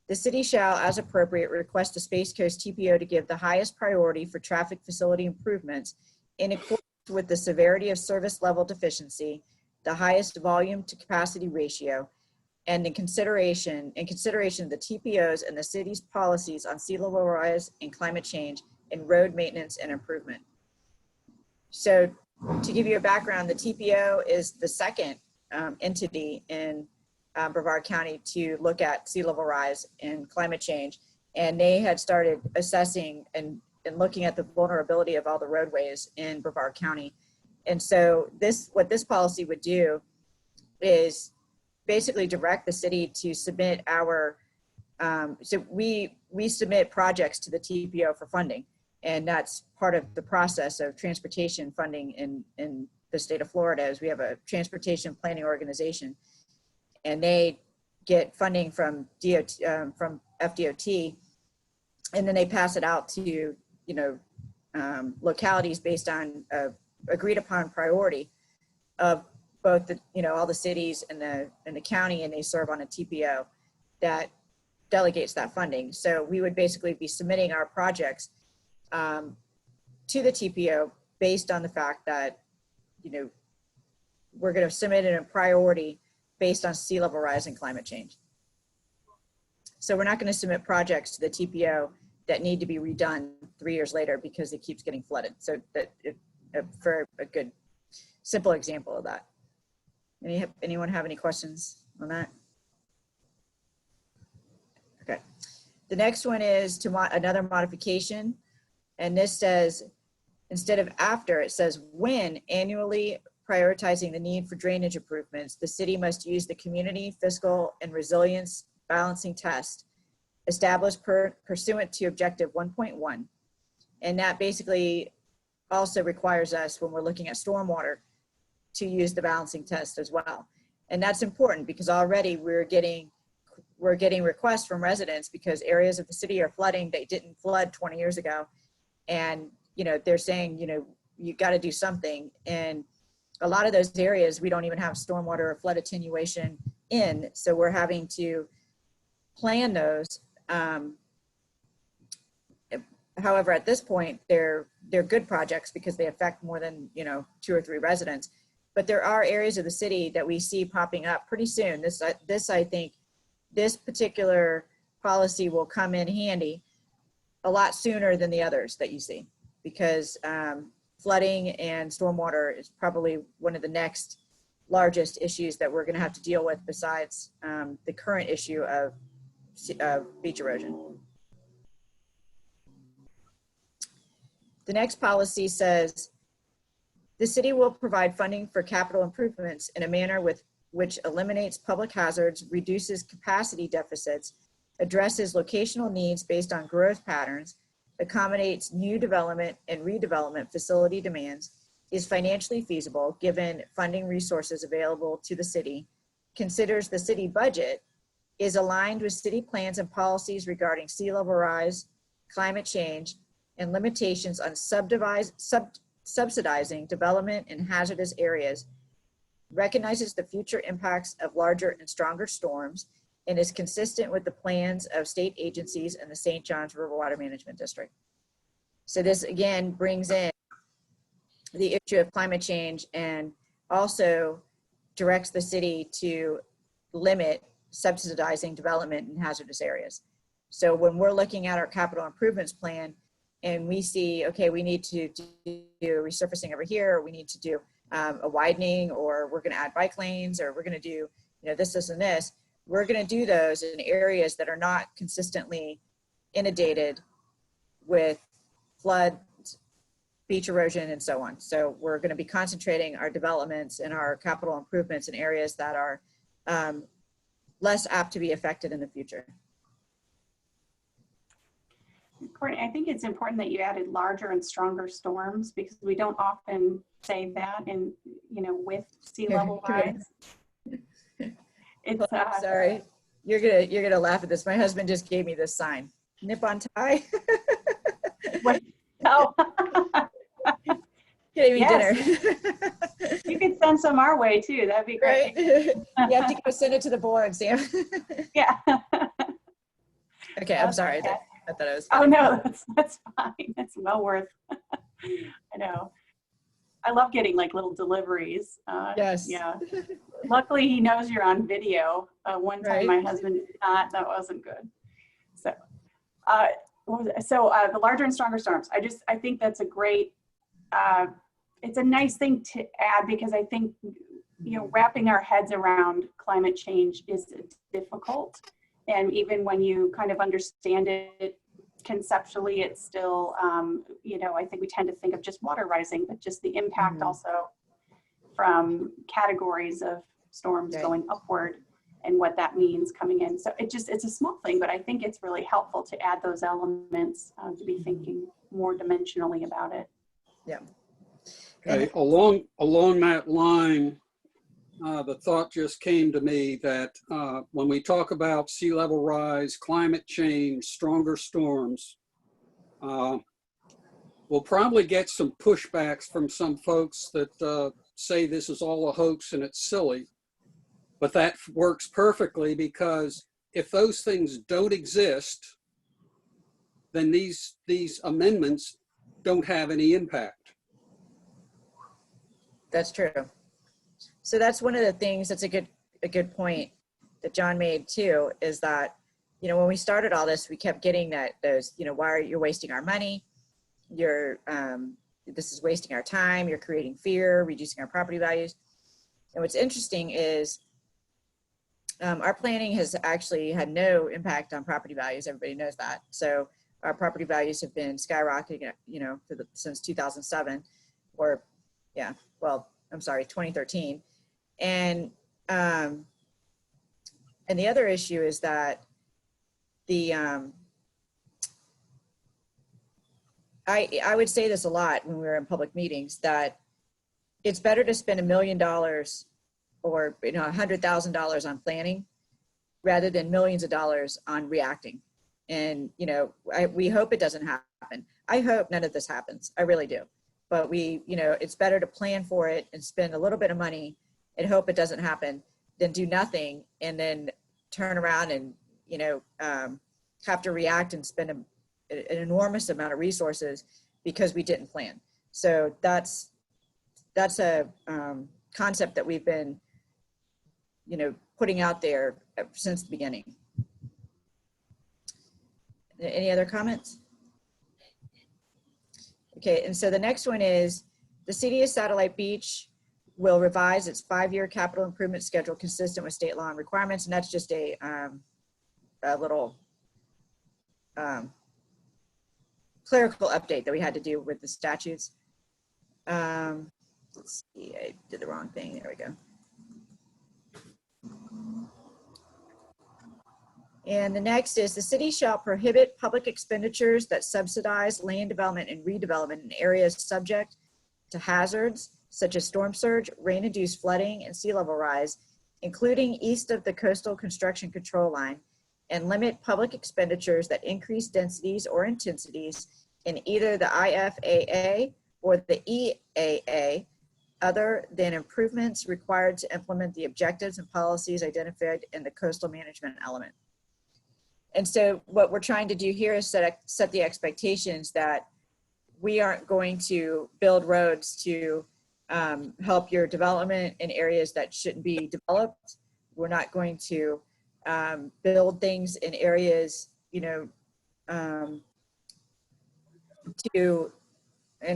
The city shall, as appropriate, request a Space Coast TPO to give the highest priority for traffic facility improvements in accordance with the severity of service level deficiency, the highest volume to capacity ratio, and in consideration of the TPOs and the city's policies on sea level rise and climate change and road maintenance and improvement. So to give you a background, the TPO is the second entity in Brevard County to look at sea level rise and climate change. And they had started assessing and looking at the vulnerability of all the roadways in Brevard County. And so what this policy would do is basically direct the city to submit our, so we submit projects to the TPO for funding. And that's part of the process of transportation funding in the state of Florida, is we have a transportation planning organization, and they get funding from DOT, from FDOT, and then they pass it out to, localities based on agreed upon priority of both the, all the cities and the county, and they serve on a TPO that delegates that funding. So we would basically be submitting our projects to the TPO based on the fact that, we're going to submit it in priority based on sea level rise and climate change. So we're not going to submit projects to the TPO that need to be redone 3 years later because it keeps getting flooded. So that for a good, simple example of that. Anyone have any questions on that? Okay. The next one is another modification. And this says, instead of after, it says when annually prioritizing the need for drainage improvements, the city must use the community fiscal and resilience balancing test established pursuant to objective 1.1. And that basically also requires us, when we're looking at stormwater, to use the balancing test as well. And that's important because already we're getting requests from residents because areas of the city are flooding. They didn't flood 20 years ago. And, they're saying, you got to do something. And a lot of those areas, we don't even have stormwater or flood attenuation in. So we're having to plan those. However, at this point, they're good projects because they affect more than, 2 or 3 residents. But there are areas of the city that we see popping up pretty soon. I think this particular policy will come in handy a lot sooner than the others that you see, because flooding and stormwater is probably one of the next largest issues that we're going to have to deal with besides the current issue of beach erosion. The next policy says, the city will provide funding for capital improvements in a manner which eliminates public hazards, reduces capacity deficits, addresses locational needs based on growth patterns, accommodates new development and redevelopment facility demands, is financially feasible given funding resources available to the city, considers the city budget, is aligned with city plans and policies regarding sea level rise, climate change, and limitations on subsidizing development in hazardous areas, recognizes the future impacts of larger and stronger storms, and is consistent with the plans of state agencies and the St. Johns River Water Management District. So this again brings in the issue of climate change and also directs the city to limit subsidizing development in hazardous areas. So when we're looking at our capital improvements plan and we see, okay, we need to do resurfacing over here, or we need to do a widening, or we're going to add bike lanes, or we're going to do, this, and this, we're going to do those in areas that are not consistently inundated with flood, beach erosion, and so on. So we're going to be concentrating our developments and our capital improvements in areas that are less apt to be affected in the future. Courtney, I think it's important that you added larger and stronger storms, because we don't often say that in, with sea level rise. It's sorry. You're gonna laugh at this. My husband just gave me this sign. Nip on tie. What? Oh. Getting me Yes. dinner. You could send some our way too. That'd be Right? great. You have to go send it to the board, Sam. Yeah. Okay, I'm sorry. I thought it was Oh funny. no, that's fine. It's well worth. I know. I love getting like little deliveries. Yes. Yeah. Luckily, he knows you're on video. One time, Right. my husband did not. That wasn't good. So, what was it? So the larger and stronger storms. I think that's a great. It's a nice thing to add because I think wrapping our heads around climate change is difficult, and even when you kind of understand it conceptually, it's still I think we tend to think of just water rising, but just the impact also from categories of storms going upward and what that means coming in. So it's a small thing, but I think it's really helpful to add those elements to be thinking more dimensionally about it. Yeah. Okay, along that line, the thought just came to me that when we talk about sea level rise, climate change, stronger storms, we'll probably get some pushbacks from some folks that say this is all a hoax and it's silly. But that works perfectly because if those things don't exist, then these amendments don't have any impact. That's true. So that's one of the things that's a good point that John made too, is that, when we started all this, we kept getting those, why are you wasting our money? This is wasting our time. You're creating fear, reducing our property values. And what's interesting is our planning has actually had no impact on property values. Everybody knows that. So our property values have been skyrocketing, since 2007, or 2013. And the other issue is that I would say this a lot when we were in public meetings, that it's better to spend $1 million or $100,000 on planning rather than millions of dollars on reacting. And we hope it doesn't happen. I hope none of this happens. I really do. But it's better to plan for it and spend a little bit of money and hope it doesn't happen than do nothing and then turn around and have to react and spend an enormous amount of resources because we didn't plan. So that's a concept that we've been putting out there since the beginning. Any other comments? Okay, and so the next one is the city of Satellite Beach will revise its 5-year capital improvement schedule consistent with state law and requirements. And that's just a little clerical update that we had to do with the statutes. Let's see, I did the wrong thing. There we go. And the next is the city shall prohibit public expenditures that subsidize land development and redevelopment in areas subject to hazards such as storm surge, rain-induced flooding, and sea level rise, including east of the coastal construction control line, and limit public expenditures that increase densities or intensities in either the IFAA or the EAA, other than improvements required to implement the objectives and policies identified in the coastal management element. And so what we're trying to do here is set the expectations that we aren't going to build roads to help your development in areas that shouldn't be developed. We're not going to build things in areas, and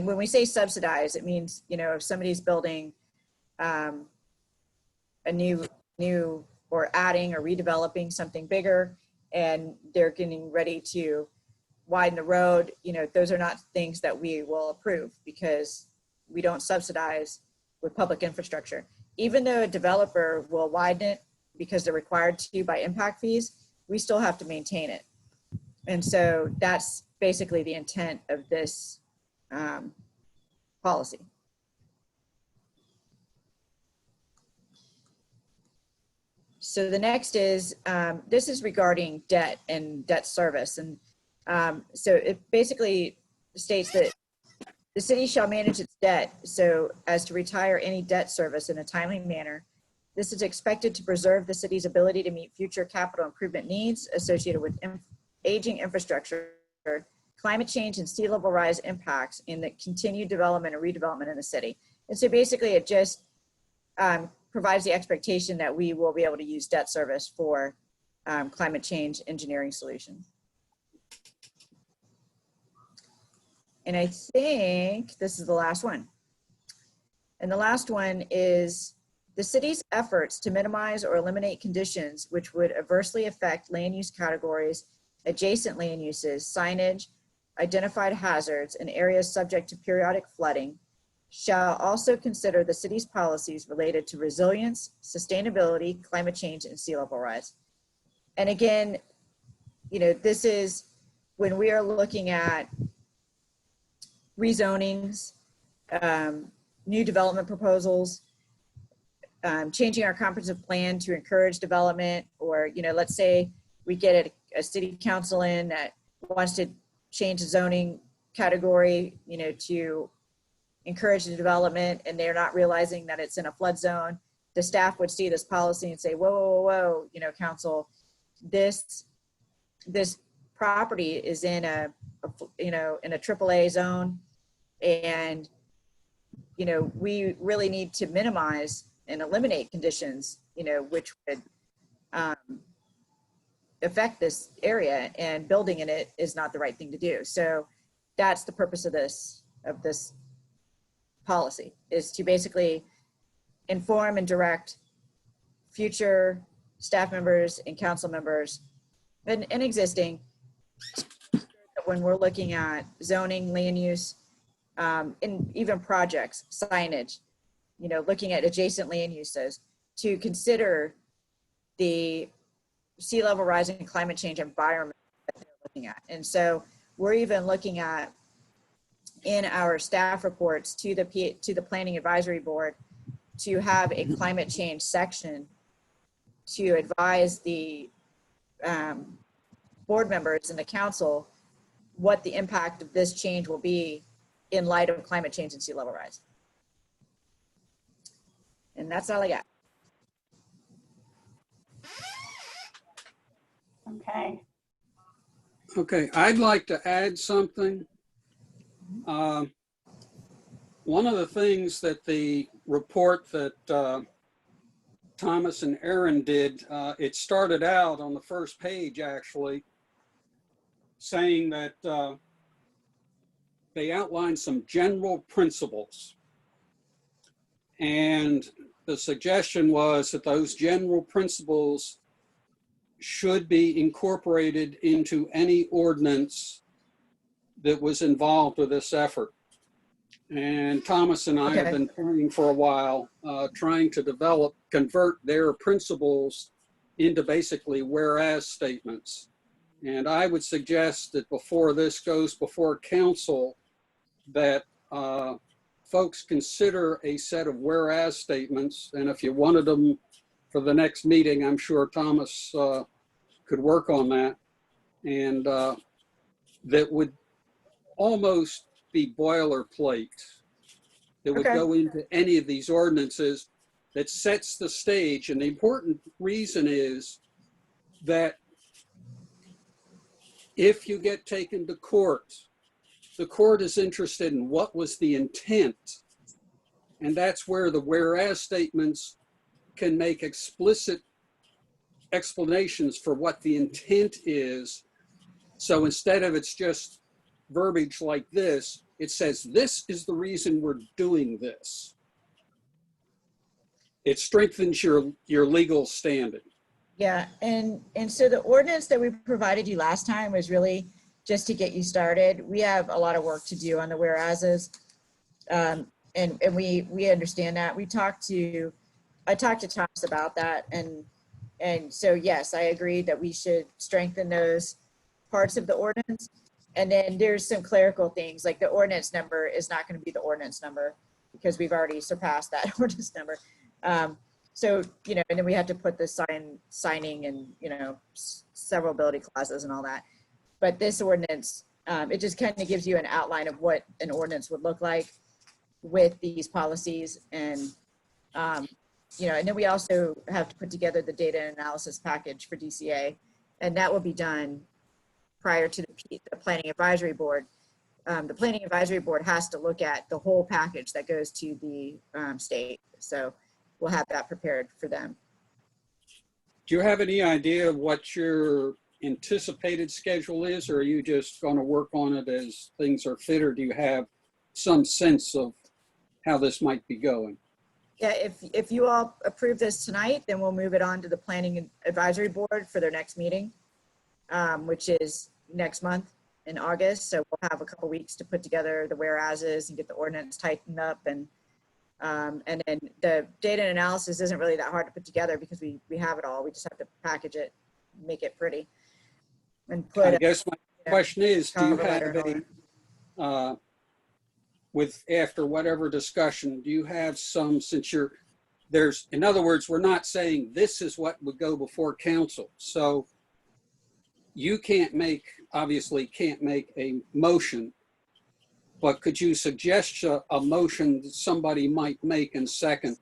when we say subsidize, it means, if somebody's building a new or adding or redeveloping something bigger, and they're getting ready to widen the road, those are not things that we will approve because we don't subsidize with public infrastructure. Even though a developer will widen it because they're required to by impact fees, we still have to maintain it. And so that's basically the intent of this policy. So the next is, this is regarding debt and debt service. And so it basically states that the city shall manage its debt so as to retire any debt service in a timely manner. This is expected to preserve the city's ability to meet future capital improvement needs associated with aging infrastructure, climate change, and sea level rise impacts in the continued development and redevelopment in the city. And so basically it just provides the expectation that we will be able to use debt service for climate change engineering solutions. And I think this is the last one. And the last one is the city's efforts to minimize or eliminate conditions which would adversely affect land use categories, adjacent land uses, signage, identified hazards, and areas subject to periodic flooding shall also consider the city's policies related to resilience, sustainability, climate change, and sea level rise. And again, you know, this is when we are looking at rezonings, new development proposals, changing our comprehensive plan to encourage development, or, you know, let's say we get a city council in that wants to change the zoning category, you know, to encourage the development, and they're not realizing that it's in a flood zone. The staff would see this policy and say, whoa, whoa, whoa, you know, council, this property is in a you know, in a AAA zone, and, you know, we really need to minimize and eliminate conditions, you know, which would affect this area, and building in it is not the right thing to do. So that's the purpose of this policy, is to basically inform and direct future staff members and council members and existing, when we're looking at zoning, land use, and even projects, signage, you know, looking at adjacent land uses, to consider the sea level rise and climate change environment that they're looking at. And so we're even looking at, in our staff reports to the Planning Advisory Board, to have a climate change section to advise the board members and the council what the impact of this change will be in light of climate change and sea level rise. And that's all I got. Okay. Okay, I'd like to add something. One of the things that the report that Thomas and Aaron did, it started out on the first page actually, saying that they outlined some general principles. And the suggestion was that those general principles should be incorporated into any ordinance that was involved with this effort. And Thomas and I have been planning for a while, trying to convert their principles into basically whereas statements. And I would suggest that before this goes before council, that folks consider a set of whereas statements. And if you wanted them for the next meeting, I'm sure Thomas could work on that. And that would almost be boilerplate that would go into any of these ordinances, that sets the stage. And the important reason is that if you get taken to court, the court is interested in what was the intent. And that's where the whereas statements can make explicit explanations for what the intent is. So instead of it's just verbiage like this, it says, this is the reason we're doing this. It strengthens your legal standing. Yeah, and so the ordinance that we provided you last time was really just to get you started. We have a lot of work to do on the whereases, and we understand that. I talked to Thomas about that, and so yes, I agree that we should strengthen those parts of the ordinance. And then there's some clerical things, like the ordinance number is not going to be the ordinance number because we've already surpassed that ordinance number. So, you know, and then we had to put the signing and, you know, severability clauses and all that. But this ordinance, it just kind of gives you an outline of what an ordinance would look like with these policies. And, you know, and then we also have to put together the data analysis package for DCA, and that will be done prior to the Planning Advisory Board. The Planning Advisory Board has to look at the whole package that goes to the state. So we'll have that prepared for them. Do you have any idea of what your anticipated schedule is, or are you just going to work on it as things are fit, or do you have some sense of how this might be going? Yeah, if you all approve this tonight, then we'll move it on to the Planning Advisory Board for their next meeting, which is next month in August. So we'll have a couple weeks to put together the whereases and get the ordinance tightened up. And then the data analysis isn't really that hard to put together because we have it all. We just have to package it, make it pretty. And put I guess my question is, do you cover have letter a, after whatever discussion, do you have some, since in other words, we're not saying this is what would go before council. So you obviously can't make a motion, but could you suggest a motion that somebody might make and second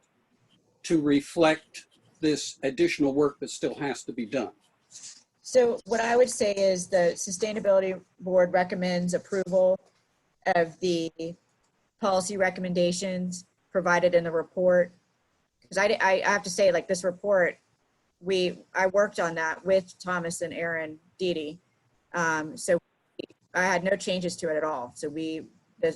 to reflect this additional work that still has to be done? So what I would say is the Sustainability Board recommends approval of the policy recommendations provided in the report. Because I have to say, like, this report, I worked on that with Thomas and Aaron Deedy. So I had no changes to it at all. So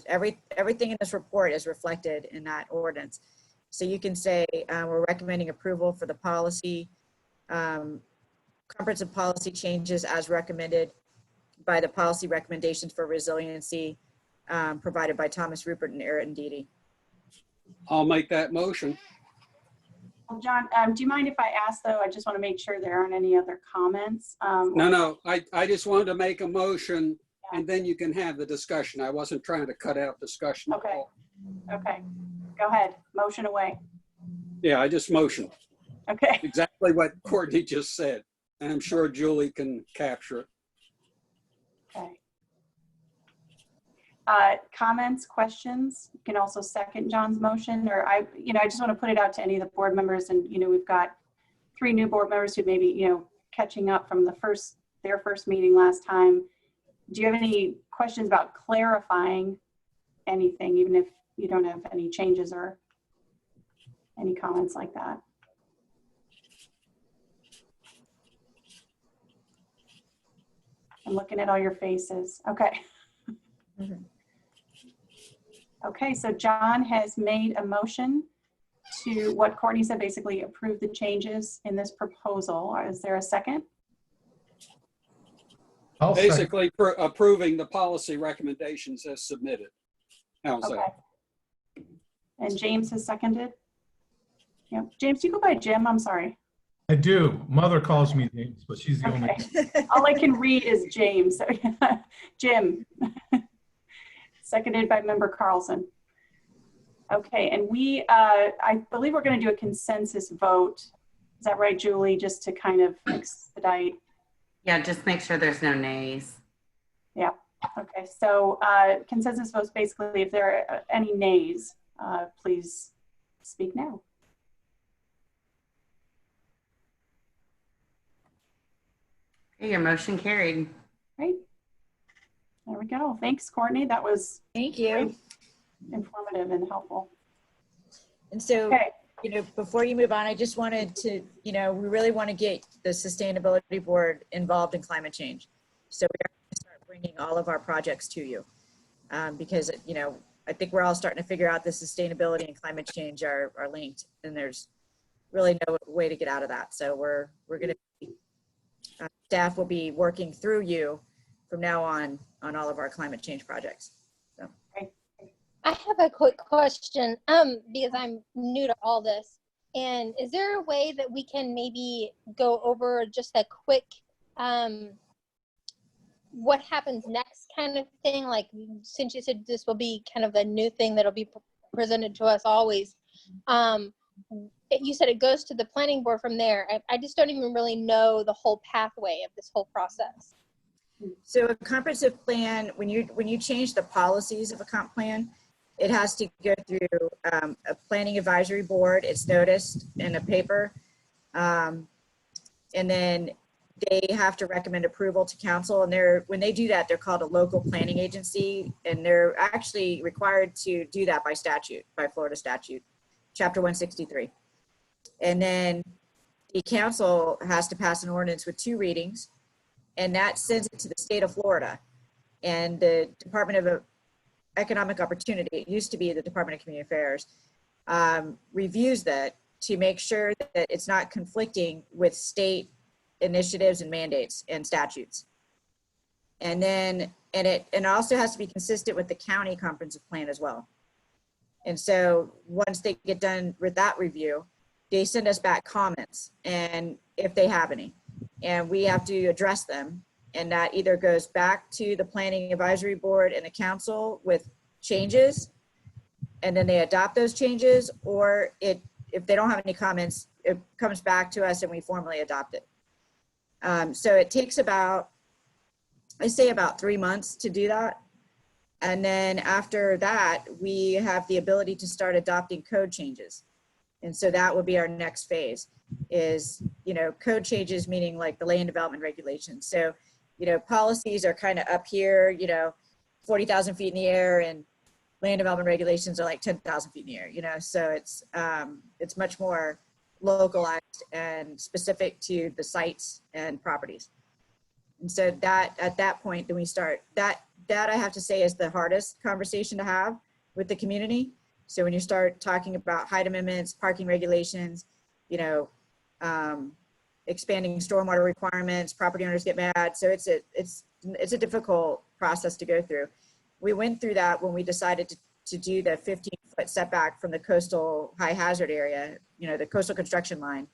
everything in this report is reflected in that ordinance. So you can say we're recommending approval for the policy, comprehensive policy changes as recommended by the policy recommendations for resiliency provided by Thomas Rupert and Aaron Deedy. I'll make that motion. Well, John, do you mind if I ask, though? I just want to make sure there aren't any other comments. No, I just wanted to make a motion, and then you can have the discussion. I wasn't trying to cut out discussion. Okay. Okay. Go ahead. Motion away. Yeah, I just motioned. Okay. Exactly what Courtney just said. And I'm sure Julie can capture it. Okay. Comments, questions? You can also second John's motion, or I just want to put it out to any of the board members. And, we've got 3 new board members who may be, catching up from their first meeting last time. Do you have any questions about clarifying anything, even if you don't have any changes or any comments like that? I'm looking at all your faces. Okay. Mm-hmm. Okay, so John has made a motion to what Courtney said, basically approve the changes in this proposal. Is there a second? Basically approving the policy recommendations as submitted. How's that? And James has seconded? Yep. James, do you go by Jim? I'm sorry. I do. Mother calls me James, but she's the only. All I can read is James. So, Jim. Seconded by Member Carlson. Okay, and I believe we're going to do a consensus vote. Is that right, Julie? Just to kind of expedite. Yeah, just make sure there's no nays. Yeah. Okay, so consensus votes, basically, if there are any nays, please speak now. Okay, your motion carried. Great. There we go. Thanks, Courtney. That was Thank you. Informative and helpful. And so, Okay. Before you move on, I just wanted to, we really want to get the Sustainability Board involved in climate change. So we're going to start bringing all of our projects to you because, I think we're all starting to figure out the sustainability and climate change are linked, and there's really no way to get out of that. So we're going to, staff will be working through you from now on all of our climate change projects. So. I have a quick question because I'm new to all this. And is there a way that we can maybe go over just a quick what happens next kind of thing? Like, since you said this will be kind of a new thing that'll be presented to us always, you said it goes to the planning board from there. I just don't even really know the whole pathway of this whole process. So a comprehensive plan, when you change the policies of a comp plan, it has to go through a planning advisory board. It's noticed in a paper. And then they have to recommend approval to council. And when they do that, they're called a local planning agency. And they're actually required to do that by statute, by Florida statute, chapter 163. And then the council has to pass an ordinance with 2 readings. And that sends it to the state of Florida. And the Department of Economic Opportunity, it used to be the Department of Community Affairs, reviews that to make sure that it's not conflicting with state initiatives and mandates and statutes. And then, it also has to be consistent with the county comprehensive plan as well. And so once they get done with that review, they send us back comments, and if they have any, and we have to address them. And that either goes back to the planning advisory board and the council with changes, and then they adopt those changes, or if they don't have any comments, it comes back to us and we formally adopt it. So it takes about, I say about 3 months to do that. And then after that, we have the ability to start adopting code changes. And so that would be our next phase is, code changes, meaning like the land development regulations. So, policies are kind of up here, 40,000 feet in the air, and land development regulations are like 10,000 feet in the air, so it's much more localized and specific to the sites and properties. And so that at that point, then we start that I have to say is the hardest conversation to have with the community. So when you start talking about height amendments, parking regulations, expanding stormwater requirements, property owners get mad. So it's a difficult process to go through. We went through that when we decided to do the 15-foot setback from the coastal high hazard area, the coastal construction line.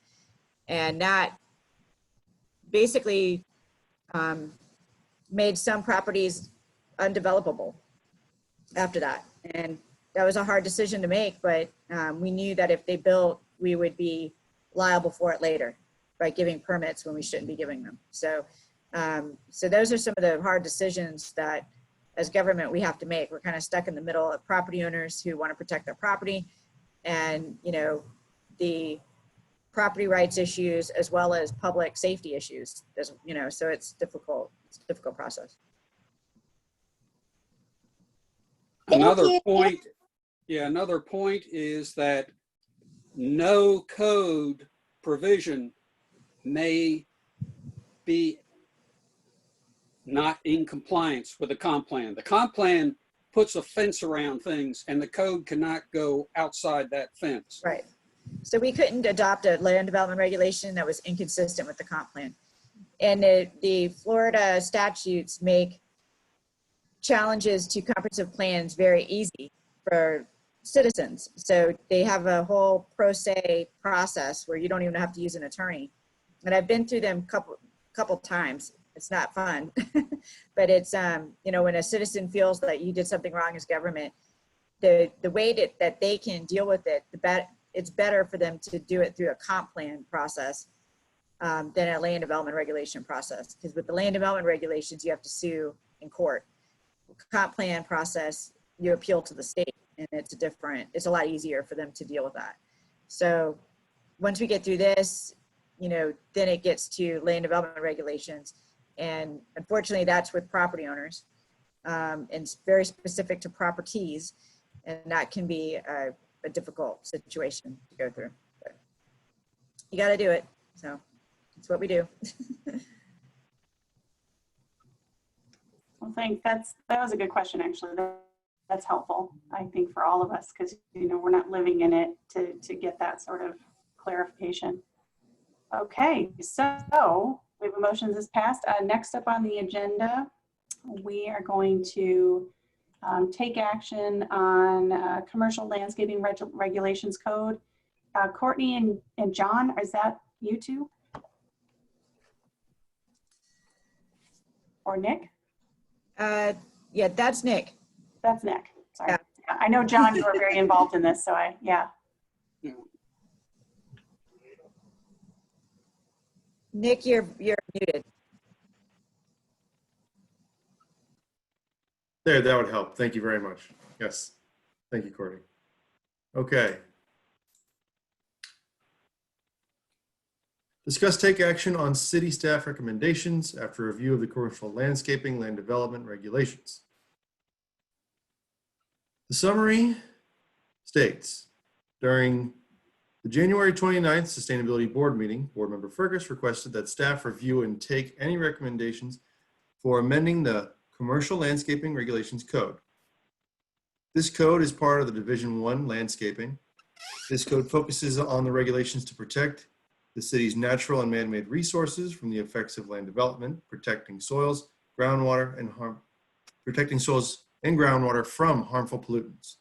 And that basically made some properties undevelopable after that. And that was a hard decision to make, but we knew that if they built, we would be liable for it later by giving permits when we shouldn't be giving them. So, so those are some of the hard decisions that as government we have to make. We're kind of stuck in the middle of property owners who want to protect their property and, the property rights issues as well as public safety issues, so it's difficult. It's a difficult process. Another point is that no code provision may be not in compliance with the comp plan. The comp plan puts a fence around things and the code cannot go outside that fence. Right. So we couldn't adopt a land development regulation that was inconsistent with the comp plan. And the Florida statutes make challenges to comprehensive plans very easy for citizens. So they have a whole pro se process where you don't even have to use an attorney. And I've been through them couple times. It's not fun, but it's, when a citizen feels that you did something wrong as government, the way that they can deal with it, it's better for them to do it through a comp plan process than a land development regulation process. Because with the land development regulations, you have to sue in court. Comp plan process, you appeal to the state, and it's a lot easier for them to deal with that. So once we get through this, then it gets to land development regulations. And unfortunately, that's with property owners. And it's very specific to properties. And that can be a difficult situation to go through. But you got to do it. So that's what we do. Well, that was a good question, actually. That's helpful, I think, for all of us, because we're not living in it to get that sort of clarification. Okay, so we have motions is passed. Next up on the agenda, we are going to take action on commercial landscaping regulations code. Courtney and John, is that you two? Or Nick? Yeah, that's Nick. That's Nick. Sorry. Yeah. I know, John, you were very involved in this, so yeah. Nick, you're muted. There, that would help. Thank you very much. Yes. Thank you, Courtney. Okay. Discuss take action on city staff recommendations after review of the commercial landscaping land development regulations. The summary states, during the January 29th Sustainability Board meeting, Board Member Fergus requested that staff review and take any recommendations for amending the Commercial Landscaping Regulations Code. This code is part of the Division 1 landscaping. This code focuses on the regulations to protect the city's natural and man-made resources from the effects of land development, protecting soils, groundwater, protecting soils and groundwater from harmful pollutants,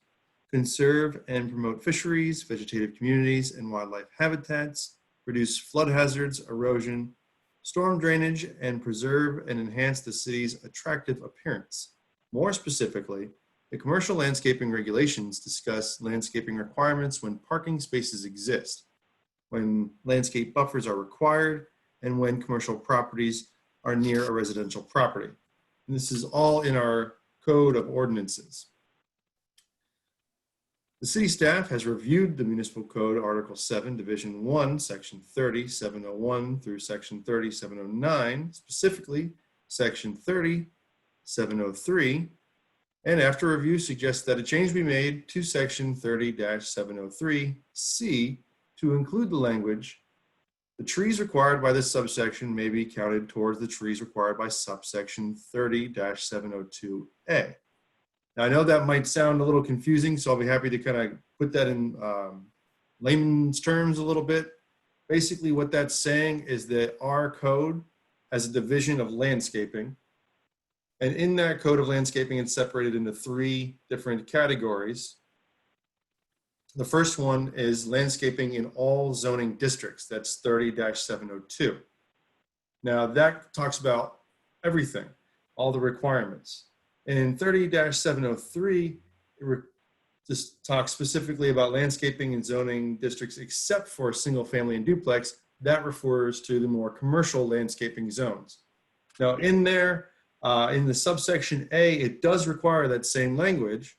conserve and promote fisheries, vegetative communities, and wildlife habitats, reduce flood hazards, erosion, storm drainage, and preserve and enhance the city's attractive appearance. More specifically, the commercial landscaping regulations discuss landscaping requirements when parking spaces exist, when landscape buffers are required, and when commercial properties are near a residential property. And this is all in our Code of Ordinances. The city staff has reviewed the Municipal Code Article 7, Division 1, Section 30,701 through Section 30,709, specifically Section 30,703, and after review suggests that a change be made to Section 30-703C to include the language, the trees required by this subsection may be counted towards the trees required by subsection 30-702A. Now, I know that might sound a little confusing, so I'll be happy to kind of put that in layman's terms a little bit. Basically, what that's saying is that our code has a division of landscaping. And in that code of landscaping, it's separated into 3 different categories. The first one is landscaping in all zoning districts. That's 30-702. Now, that talks about everything, all the requirements. In 30-703, it just talks specifically about landscaping in zoning districts except for single family and duplex. That refers to the more commercial landscaping zones. Now in there, in the subsection A, it does require that same language.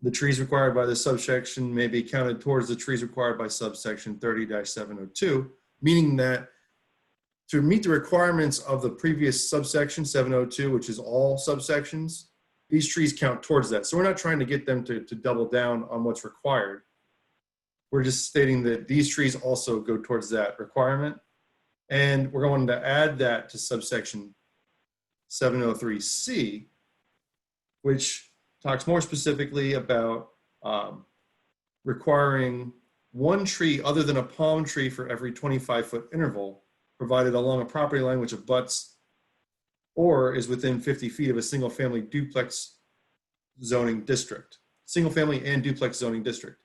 The trees required by the subsection may be counted towards the trees required by subsection 30-702, meaning that to meet the requirements of the previous subsection 702, which is all subsections, these trees count towards that. So we're not trying to get them to double down on what's required. We're just stating that these trees also go towards that requirement. And we're going to add that to subsection 703C, which talks more specifically about requiring 1 tree other than a palm tree for every 25-foot interval, provided along a property line which abuts or is within 50 feet of a single family duplex zoning district, single family and duplex zoning district.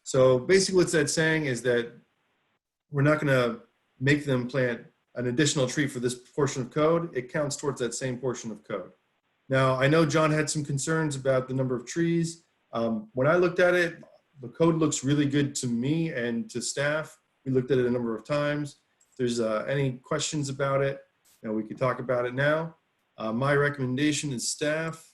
So basically what that's saying is that we're not going to make them plant an additional tree for this portion of code. It counts towards that same portion of code. Now, I know John had some concerns about the number of trees. When I looked at it, the code looks really good to me and to staff. We looked at it a number of times. If there's any questions about it, we could talk about it now. My recommendation as staff,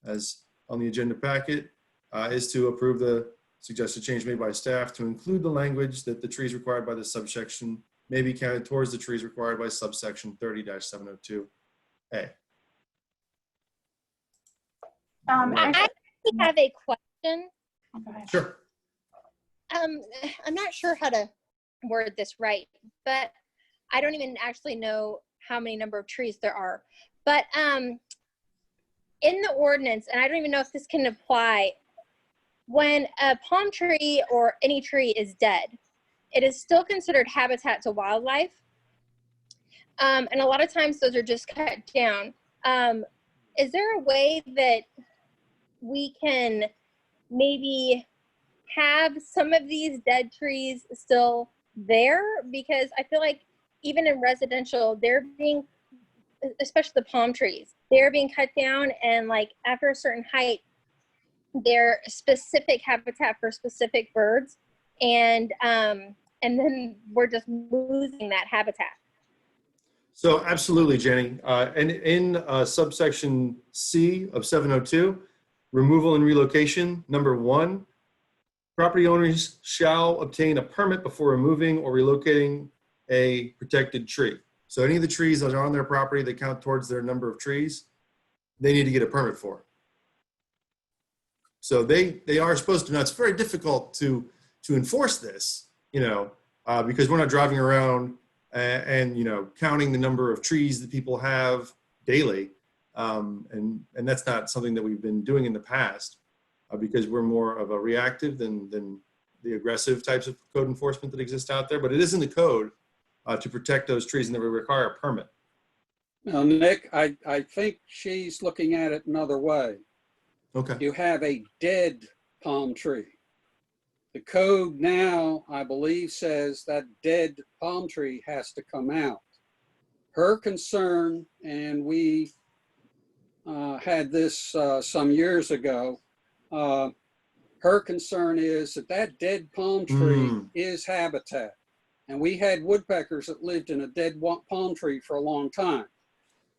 as on the agenda packet, is to approve the suggested change made by staff to include the language that the trees required by this subsection may be counted towards the trees required by subsection 30-702A. I actually have a question. Go ahead. Sure. I'm not sure how to word this right, but I don't even actually know how many number of trees there are. But in the ordinance, and I don't even know if this can apply, when a palm tree or any tree is dead, it is still considered habitat to wildlife. And a lot of times those are just cut down. Is there a way that we can maybe have some of these dead trees still there? Because I feel like even in residential, they're being, especially the palm trees, they're being cut down, and like after a certain height, they're specific habitat for specific birds. And and then we're just losing that habitat. So absolutely, Jenny. And in subsection C of 702, removal and relocation, number 1, property owners shall obtain a permit before removing or relocating a protected tree. So any of the trees that are on their property that count towards their number of trees, they need to get a permit for. So they are supposed to. Now it's very difficult to enforce this, because we're not driving around and counting the number of trees that people have daily, and that's not something that we've been doing in the past, because we're more of a reactive than the aggressive types of code enforcement that exist out there. But it is in the code to protect those trees, and they require a permit. Now, Nick, I think she's looking at it another way. Okay. You have a dead palm tree. The code now, I believe, says that dead palm tree has to come out. Her concern, and we had this some years ago, her concern is that dead palm tree is habitat. And we had woodpeckers that lived in a dead palm tree for a long time.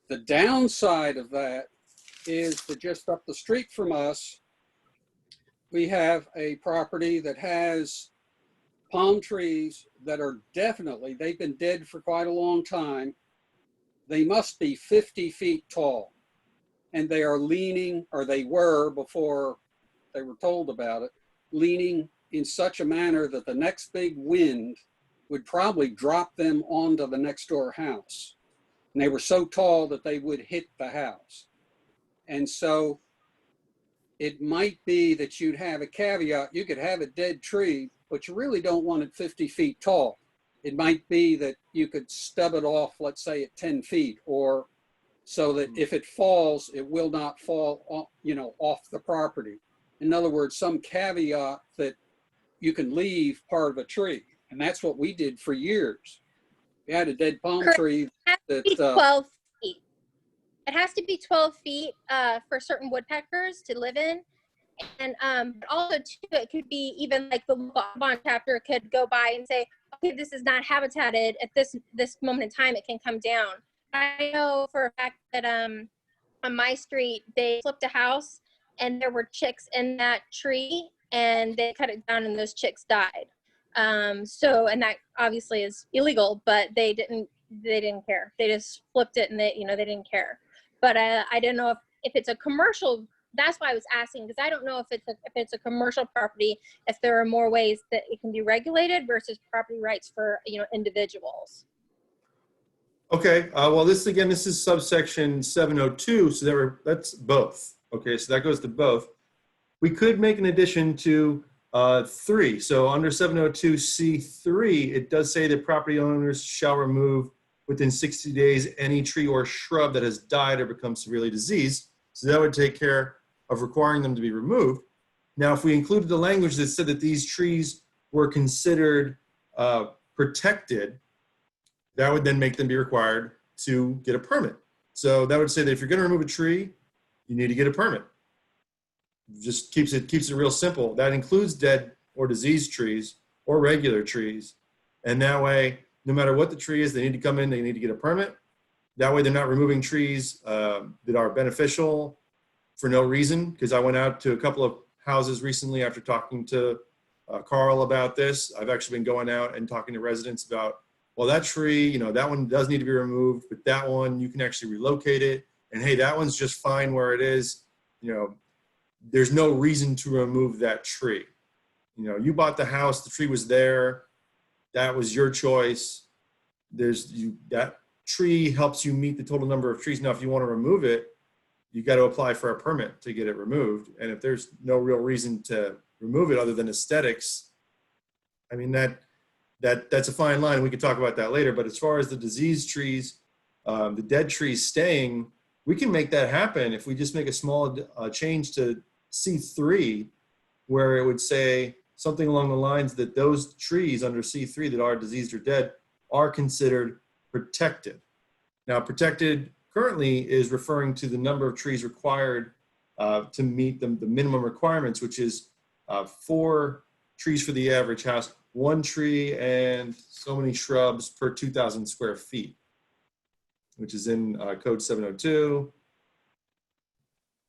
The downside of that is that just up the street from us, we have a property that has palm trees that are definitely, they've been dead for quite a long time. They must be 50 feet tall. And they are leaning, or they were before they were told about it, leaning in such a manner that the next big wind would probably drop them onto the next door house. And they were so tall that they would hit the house. And so it might be that you'd have a caveat. You could have a dead tree, but you really don't want it 50 feet tall. It might be that you could stub it off, let's say at 10 feet, or so that if it falls, it will not fall off the property. In other words, some caveat that you can leave part of a tree. And that's what we did for years. We had a dead palm tree that 12 feet. It has to be 12 feet for certain woodpeckers to live in. And also too, it could be even like the local Audubon chapter could go by and say, okay, this is not habitated at this moment in time, it can come down. I know for a fact that on my street, they flipped a house and there were chicks in that tree and they cut it down and those chicks died. And that obviously is illegal, but they didn't care. They just flipped it and they didn't care. But I don't know if it's a commercial. That's why I was asking, because I don't know if it's a commercial property, if there are more ways that it can be regulated versus property rights for individuals. Okay. Well, this is subsection 702. So that's both. Okay. So that goes to both. We could make an addition to 3. So under 702C3, it does say that property owners shall remove within 60 days any tree or shrub that has died or become severely diseased. So that would take care of requiring them to be removed. Now, if we included the language that said that these trees were considered protected, that would then make them be required to get a permit. So that would say that if you're going to remove a tree, you need to get a permit. Just keeps it real simple. That includes dead or diseased trees or regular trees. And that way, no matter what the tree is, they need to come in, they need to get a permit. That way they're not removing trees that are beneficial for no reason. Because I went out to a couple of houses recently after talking to Carl about this. I've actually been going out and talking to residents about, well, that tree, that one does need to be removed, but that one, you can actually relocate it. And hey, that one's just fine where it is. There's no reason to remove that tree. You bought the house, the tree was there. That was your choice. That tree helps you meet the total number of trees. Now, if you want to remove it, you got to apply for a permit to get it removed. And if there's no real reason to remove it other than aesthetics, I mean, that's a fine line. We could talk about that later. But as far as the diseased trees, the dead trees staying, we can make that happen if we just make a small change to C3, where it would say something along the lines that those trees under C3 that are diseased or dead are considered protected. Now, protected currently is referring to the number of trees required to meet the minimum requirements, which is 4 trees for the average house 1 tree and so many shrubs per 2,000 square feet, which is in Code 702.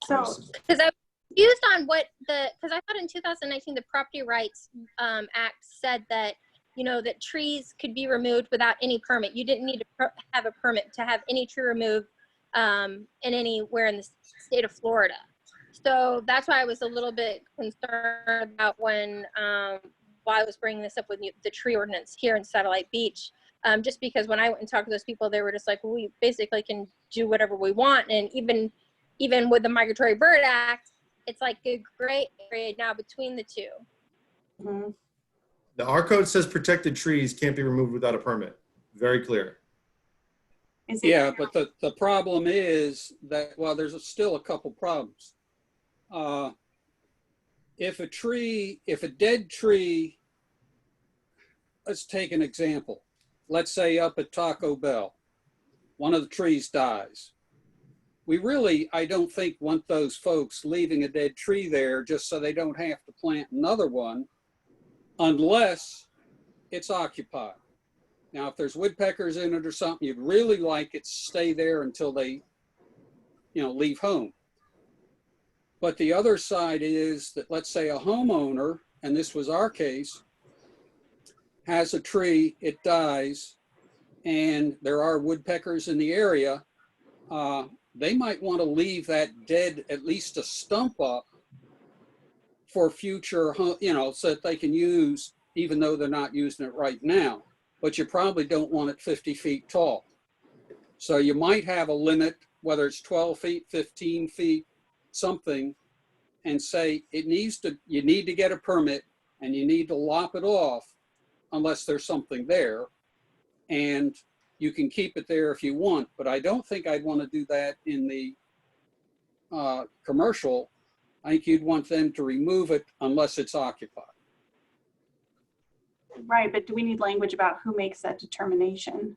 So, Because I was confused on what because I thought in 2019 the Property Rights Act said that, you know, that trees could be removed without any permit. You didn't need to have a permit to have any tree removed in anywhere in the state of Florida. So that's why I was a little bit concerned about when why I was bringing this up with the tree ordinance here in Satellite Beach. Just because when I went and talked to those people, they were just like, well, we basically can do whatever we want. And even with the Migratory Bird Act, it's like a gray area now between the two. mhm. Our code says protected trees can't be removed without a permit. Very clear. Is it, Yeah, but the problem is that, well, there's still a couple problems. If a dead tree, let's take an example. Let's say up at Taco Bell, one of the trees dies. We really, I don't think, want those folks leaving a dead tree there just so they don't have to plant another one unless it's occupied. Now, if there's woodpeckers in it or something, you'd really like it to stay there until they, you know, leave home. But the other side is that, let's say a homeowner, and this was our case, has a tree, it dies, and there are woodpeckers in the area, they might want to leave that dead, at least a stump up for future, you know, so that they can use, even though they're not using it right now. But you probably don't want it 50 feet tall. So you might have a limit, whether it's 12 feet, 15 feet, something, and say it needs to, you need to get a permit and you need to lop it off unless there's something there. And you can keep it there if you want, but I don't think I'd want to do that in the commercial. I think you'd want them to remove it unless it's occupied. right, but do we need language about who makes that determination?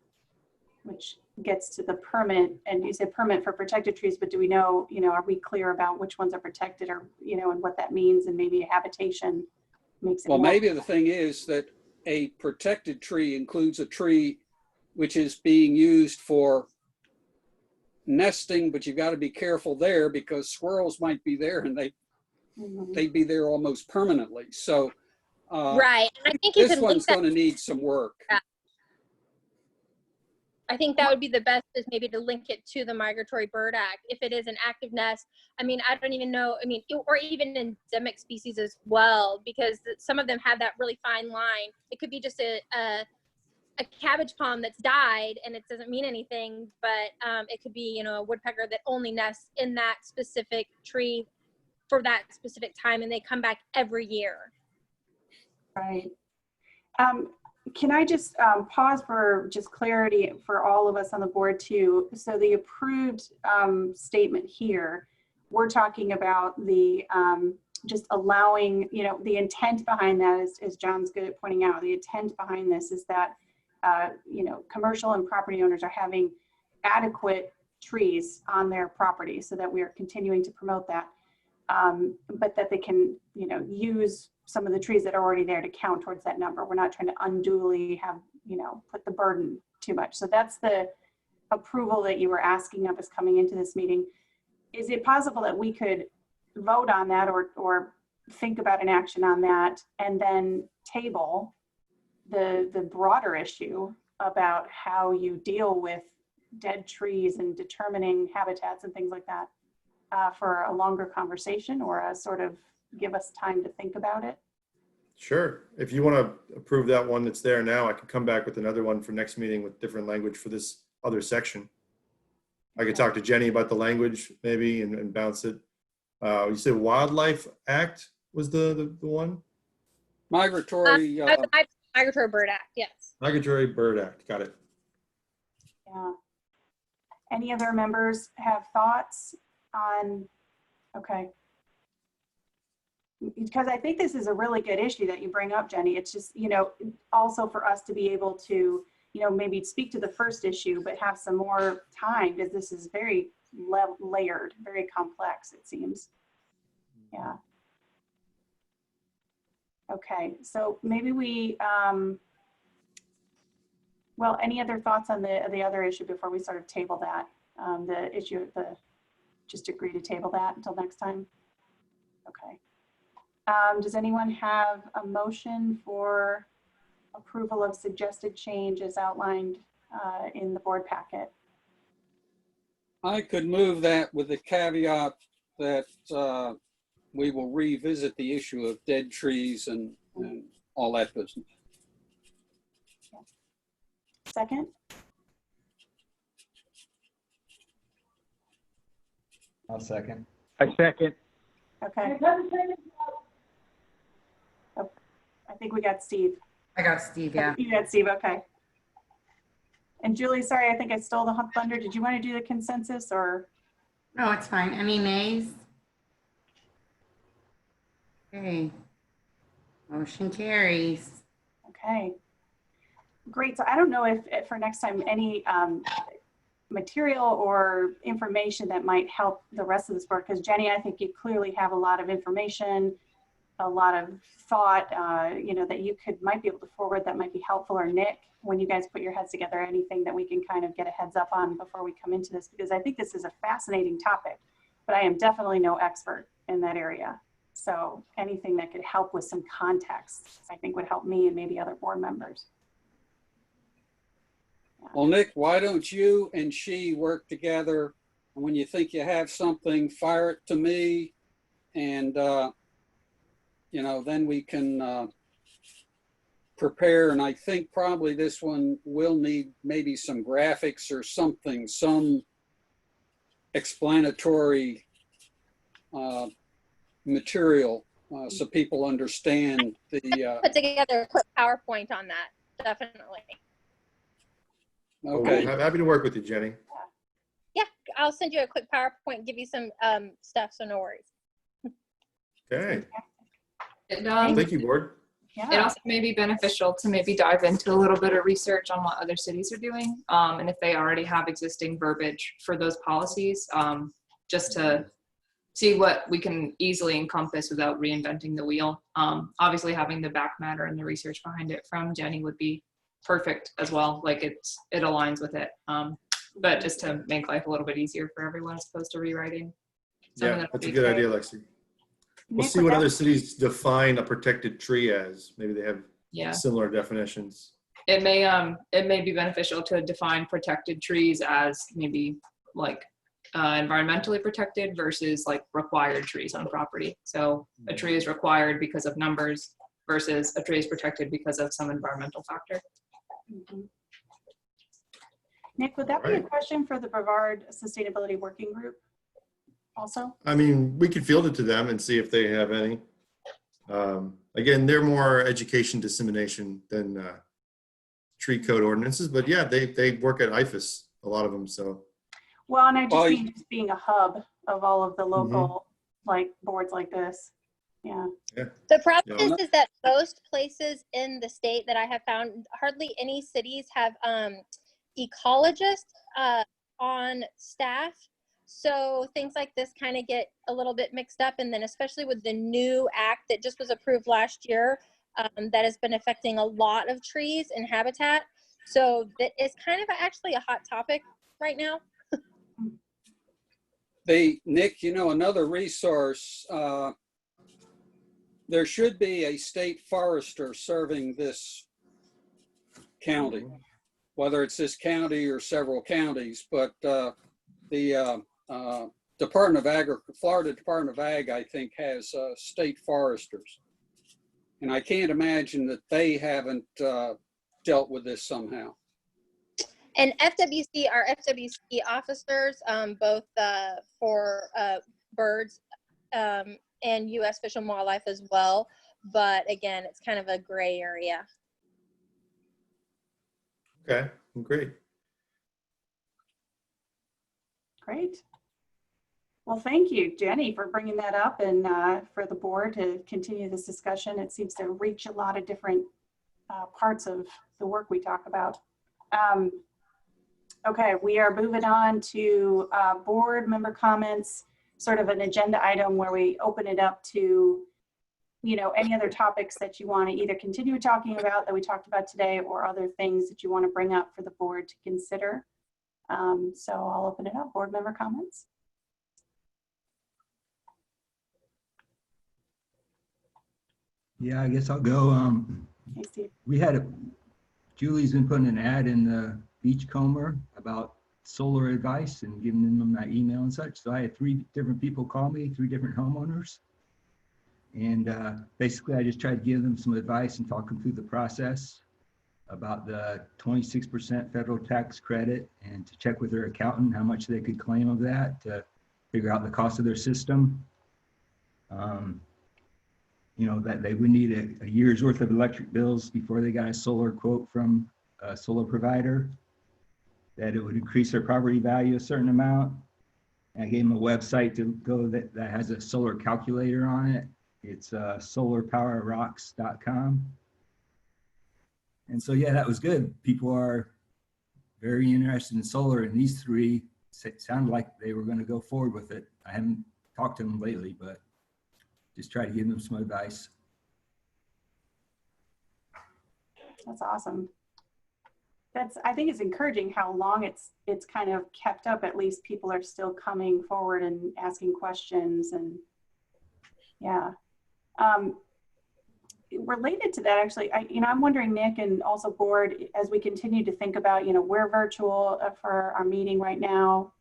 Which gets to the permit, and you said permit for protected trees, but do we know, you know, are we clear about which ones are protected or, you know, and what that means, and maybe habitation makes it Well, more- maybe the thing is that a protected tree includes a tree which is being used for nesting, but you've got to be careful there because squirrels might be there and Mhm. they'd be there almost permanently. So Right. And I think you this can one's link that. going to need some work. I think that would be the best, is maybe to link it to the Migratory Bird Act. If it is an active nest, I mean, I don't even know, I mean, or even endemic species as well, because some of them have that really fine line. It could be just a cabbage palm that's died and it doesn't mean anything, but it could be, you know, a woodpecker that only nests in that specific tree for that specific time, and they come back every year. Right. Can I just pause for just clarity for all of us on the board too? So the approved statement here, we're talking about the just allowing, you know, the intent behind that is John's good at pointing out. The intent behind this is that, you know, commercial and property owners are having adequate trees on their property, so that we are continuing to promote that. But that they can, you know, use some of the trees that are already there to count towards that number. We're not trying to unduly have, you know, put the burden too much. So that's the approval that you were asking of us coming into this meeting. Is it possible that we could vote on that or think about an action on that and then table the broader issue about how you deal with dead trees and determining habitats and things like that for a longer conversation, or a sort of give us time to think about it? Sure. If you want to approve that one that's there now, I could come back with another one for next meeting with different language for this other section. I could talk to Jenny about the language maybe and bounce it. You said Wildlife Act was the one? Migratory, Migratory Bird Act, yes. Migratory Bird Act. Got it. Yeah. Any other members have thoughts on, okay. Because I think this is a really good issue that you bring up, Jenny. It's just, you know, also for us to be able to, you know, maybe speak to the first issue, but have some more time, because this is very layered, very complex, it seems. Yeah. Okay, so maybe we, well, any other thoughts on the other issue before we sort of table that? The issue, just agree to table that until next time? Okay. Does anyone have a motion for approval of suggested change as outlined in the board packet? I could move that with the caveat that we will revisit the issue of dead trees and all that business. Second? I'll second. I second. Okay. Oh, I think we got Steve. I got Steve, yeah. You got Steve, okay. And Julie, sorry, I think I stole the thunder. Did you want to do the consensus or? No, it's fine. Any nays? Okay. Motion carries. Okay. Great. So I don't know if for next time, any material or information that might help the rest of this board, because Jenny, I think you clearly have a lot of information, a lot of thought, you know, that you might be able to forward that might be helpful, or Nick, when you guys put your heads together, anything that we can kind of get a heads up on before we come into this, because I think this is a fascinating topic, but I am definitely no expert in that area. So anything that could help with some context, I think would help me and maybe other board members. Well, Nick, why don't you and she work together? And when you think you have something, fire it to me. And, you know, then we can prepare. And I think probably this one will need maybe some graphics or something, some explanatory material so people understand the. Put together a quick PowerPoint on that, definitely. Okay. I'm happy to work with you, Jenny. Yeah, I'll send you a quick PowerPoint, give you some stuff, so no worries. Okay. Thank you, board. It Yeah. also may be beneficial to maybe dive into a little bit of research on what other cities are doing, and if they already have existing verbiage for those policies, just to see what we can easily encompass without reinventing the wheel. Obviously, having the back matter and the research behind it from Jenny would be perfect as well. Like it aligns with it, but just to make life a little bit easier for everyone as opposed to rewriting. Yeah, that's a good idea, Lexi. We'll see what other cities define a protected tree as. Maybe they have similar definitions. It may be beneficial to define protected trees as maybe like environmentally protected versus like required trees on property. So a tree is required because of numbers versus a tree is protected because of some environmental factor. Mm-hmm. Nick, would that be a question for the Brevard Sustainability Working Group also? I mean, we could field it to them and see if they have any. Again, they're more education dissemination than tree code ordinances, but yeah, they work at Ifaa, a lot of them, so. Well, and I just mean just being a hub of all of the local like boards like this. Yeah. The problem is that most places in the state that I have found, hardly any cities have ecologists on staff. So things like this kind of get a little bit mixed up. And then especially with the new act that just was approved last year, that has been affecting a lot of trees and habitat. So that is kind of actually a hot topic right now. Nick, you know, another resource, there should be a state forester serving this county, whether it's this county or several counties, but the Department of Agriculture, Florida Department of Ag, I think, has state foresters. And I can't imagine that they haven't dealt with this somehow. And FWC, our FWC officers, both for birds and U.S. Fish and Wildlife as well. But again, it's kind of a gray area. Okay, great. Great. Well, thank you, Jenny, for bringing that up and for the board to continue this discussion. It seems to reach a lot of different parts of the work we talk about. Okay, we are moving on to board member comments, sort of an agenda item where we open it up to any other topics that you want to either continue talking about that we talked about today, or other things that you want to bring up for the board to consider. So I'll open it up. Board member comments. Yeah, I guess I'll go. Hey, Steve. Julie's been putting an ad in the Beachcomber about solar advice and giving them my email and such. So I had 3 different people call me, 3 different homeowners. And basically, I just tried to give them some advice and talk them through the process about the 26% federal tax credit, and to check with their accountant how much they could claim of that to figure out the cost of their system. That they would need a year's worth of electric bills before they got a solar quote from a solar provider, that it would increase their property value a certain amount. And I gave them a website to go that has a solar calculator on it. It's solarpowerrocks.com. And so, yeah, that was good. People are very interested in solar, and these 3 sounded like they were going to go forward with it. I haven't talked to them lately, but just try to give them some advice. That's awesome. I think it's encouraging how long it's kind of kept up. At least people are still coming forward and asking questions, and yeah. Related to that, actually, I'm wondering, Nick, and also board, as we continue to think about, we're virtual for our meeting right now,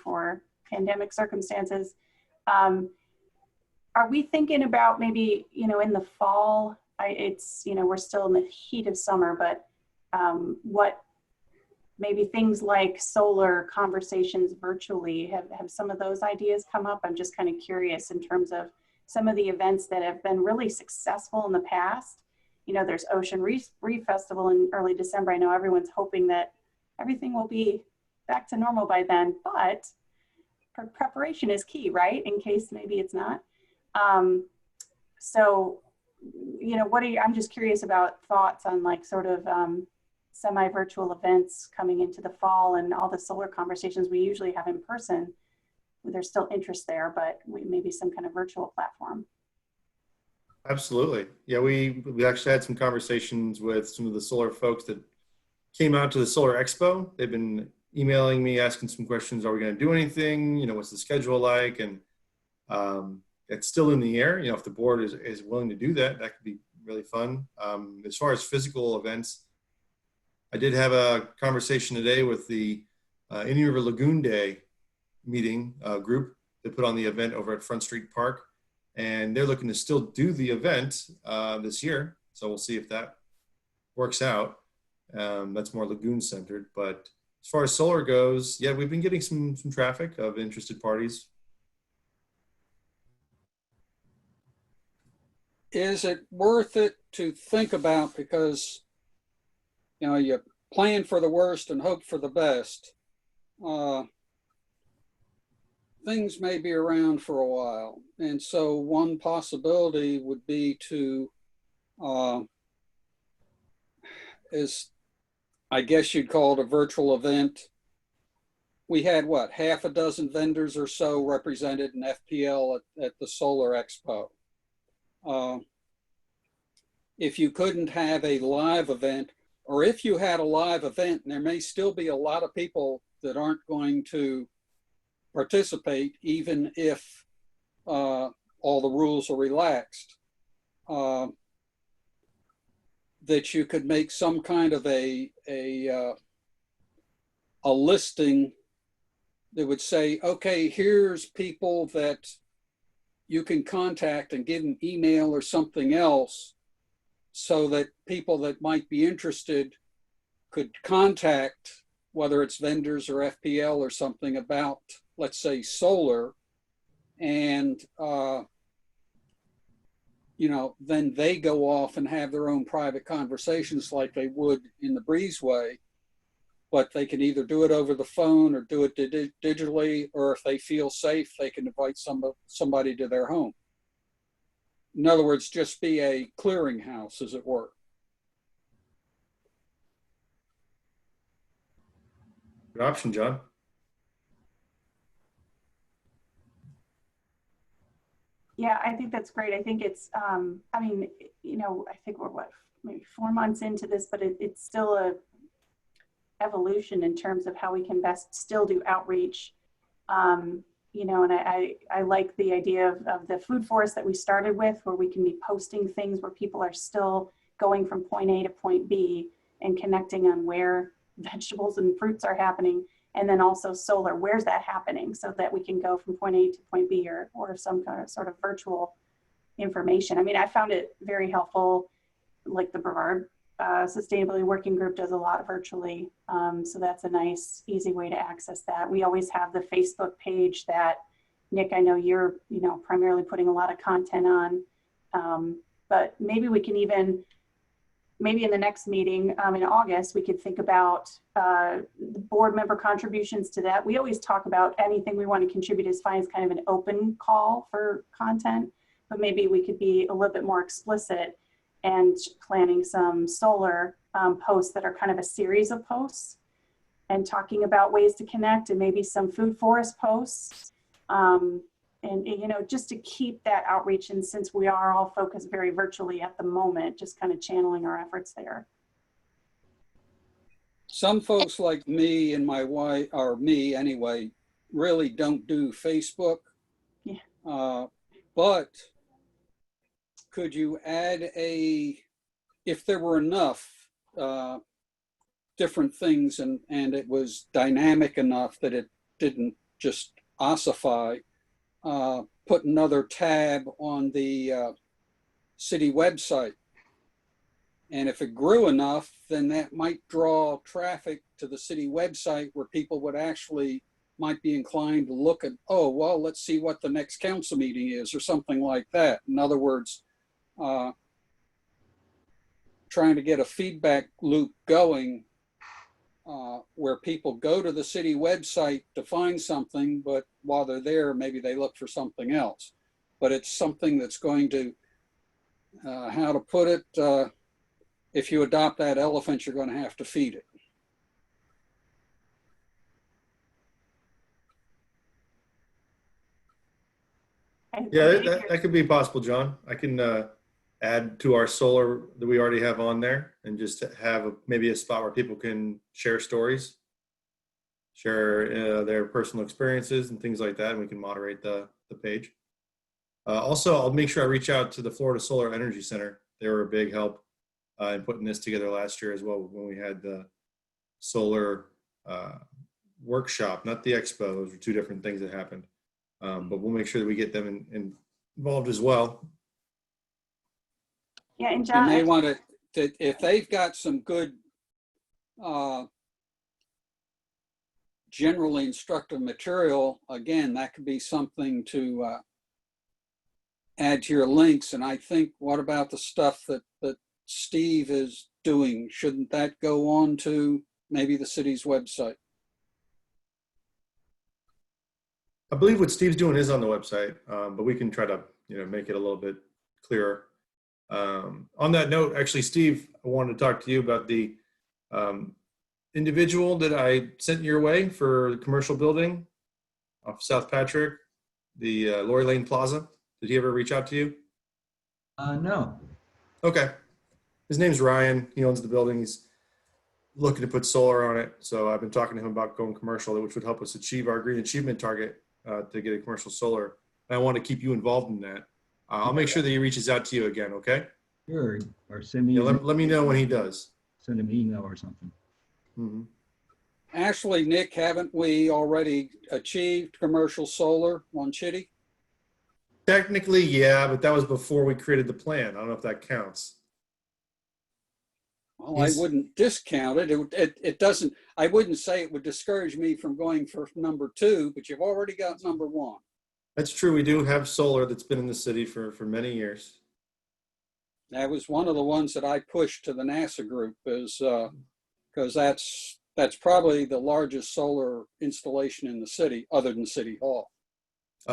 for pandemic circumstances. Are we thinking about maybe, in the fall, we're still in the heat of summer, but what maybe things like solar conversations virtually, have some of those ideas come up? I'm just kind of curious in terms of some of the events that have been really successful in the past. There's Ocean Reef Festival in early December. I know everyone's hoping that everything will be back to normal by then, but preparation is key, right? In case maybe it's not. So, I'm just curious about thoughts on sort of semi-virtual events coming into the fall, and all the solar conversations we usually have in person. There's still interest there, but maybe some kind of virtual platform. Absolutely. Yeah, we actually had some conversations with some of the solar folks that came out to the Solar Expo. They've been emailing me, asking some questions. Are we going to do anything? What's the schedule like? And it's still in the air. If the board is willing to do that, that could be really fun. As far as physical events, I did have a conversation today with the Indian River Lagoon Day meeting group that put on the event over at Front Street Park, and they're looking to still do the event this year. So we'll see if that works out. That's more lagoon centered, but as far as solar goes, yeah, we've been getting some traffic of interested parties. Is it worth it to think about, because you plan for the worst and hope for the best? Things may be around for a while. And so one possibility would be to, I guess you'd call it a virtual event. We had half a dozen vendors or so represented in FPL at the Solar Expo. If you couldn't have a live event, or if you had a live event, and there may still be a lot of people that aren't going to participate, even if all the rules are relaxed, that you could make some kind of a listing that would say, okay, here's people that you can contact and give an email or something else, so that people that might be interested could contact, whether it's vendors or FPL or something, about, let's say, solar, and then they go off and have their own private conversations like they would in the breezeway, but they can either do it over the phone or do it digitally, or if they feel safe, they can invite somebody to their home. In other words, just be a clearinghouse, as it were. Good option, John. Yeah, I think that's great. I think it's, I mean, you know, I think we're what, maybe 4 months into this, but it's still a evolution in terms of how we can best still do outreach. You know, and I like the idea of the food forest that we started with, where we can be posting things where people are still going from point A to point B and connecting on where vegetables and fruits are happening. And then also solar, where's that happening, so that we can go from point A to point B, or some kind of sort of virtual information. I mean, I found it very helpful, like the Brevard Sustainability Working Group does a lot virtually. So that's a nice, easy way to access that. We always have the Facebook page that, Nick, I know you're, you know, primarily putting a lot of content on, but maybe we can even, maybe in the next meeting in August, we could think about the board member contributions to that. We always talk about anything we want to contribute is fine as kind of an open call for content, but maybe we could be a little bit more explicit and planning some solar posts that are kind of a series of posts and talking about ways to connect, and maybe some food forest posts. And, you know, just to keep that outreach, and since we are all focused very virtually at the moment, just kind of channeling our efforts there. Some folks like me and my wife, or me anyway, really don't do Facebook. Yeah. But could you add if there were enough different things and it was dynamic enough that it didn't just ossify, put another tab on the city website. And if it grew enough, then that might draw traffic to the city website, where people would actually might be inclined to look at, oh, well, let's see what the next council meeting is, or something like that. In other words, trying to get a feedback loop going where people go to the city website to find something, but while they're there, maybe they look for something else. But it's something that's going to, how to put it, if you adopt that elephant, you're going to have to feed it. Yeah, that could be possible, John. I can add to our solar that we already have on there, and just have maybe a spot where people can share stories, share their personal experiences and things like that, and we can moderate the page. Also, I'll make sure I reach out to the Florida Solar Energy Center. They were a big help in putting this together last year as well, when we had the solar workshop, not the expo. Those were two different things that happened. But we'll make sure that we get them involved as well. Yeah, and John, and they want to, if they've got some good generally instructive material, again, that could be something to add to your links. And I think, what about the stuff that Steve is doing? Shouldn't that go on to maybe the city's website? I believe what Steve's doing is on the website, but we can try to, make it a little bit clearer. On that note, actually, Steve, I wanted to talk to you about the individual that I sent your way for the commercial building off South Patrick, the Lori Lane Plaza. Did he ever reach out to you? No. Okay. His name's Ryan. He owns the building. He's looking to put solar on it. So I've been talking to him about going commercial, which would help us achieve our green achievement target to get a commercial solar. And I want to keep you involved in that. I'll make sure that he reaches out to you again, okay? Sure. Or send me. Let me know when he does. Send him an email or something. Mm-hmm. Actually, Nick, haven't we already achieved commercial solar on Chitty? Technically, yeah, but that was before we created the plan. I don't know if that counts. Well, I wouldn't discount it. It doesn't, I wouldn't say it would discourage me from going for number 2, but you've already got number 1. That's true. We do have solar that's been in the city for many years. That was one of the ones that I pushed to the NASA group, is because that's probably the largest solar installation in the city, other than City Hall.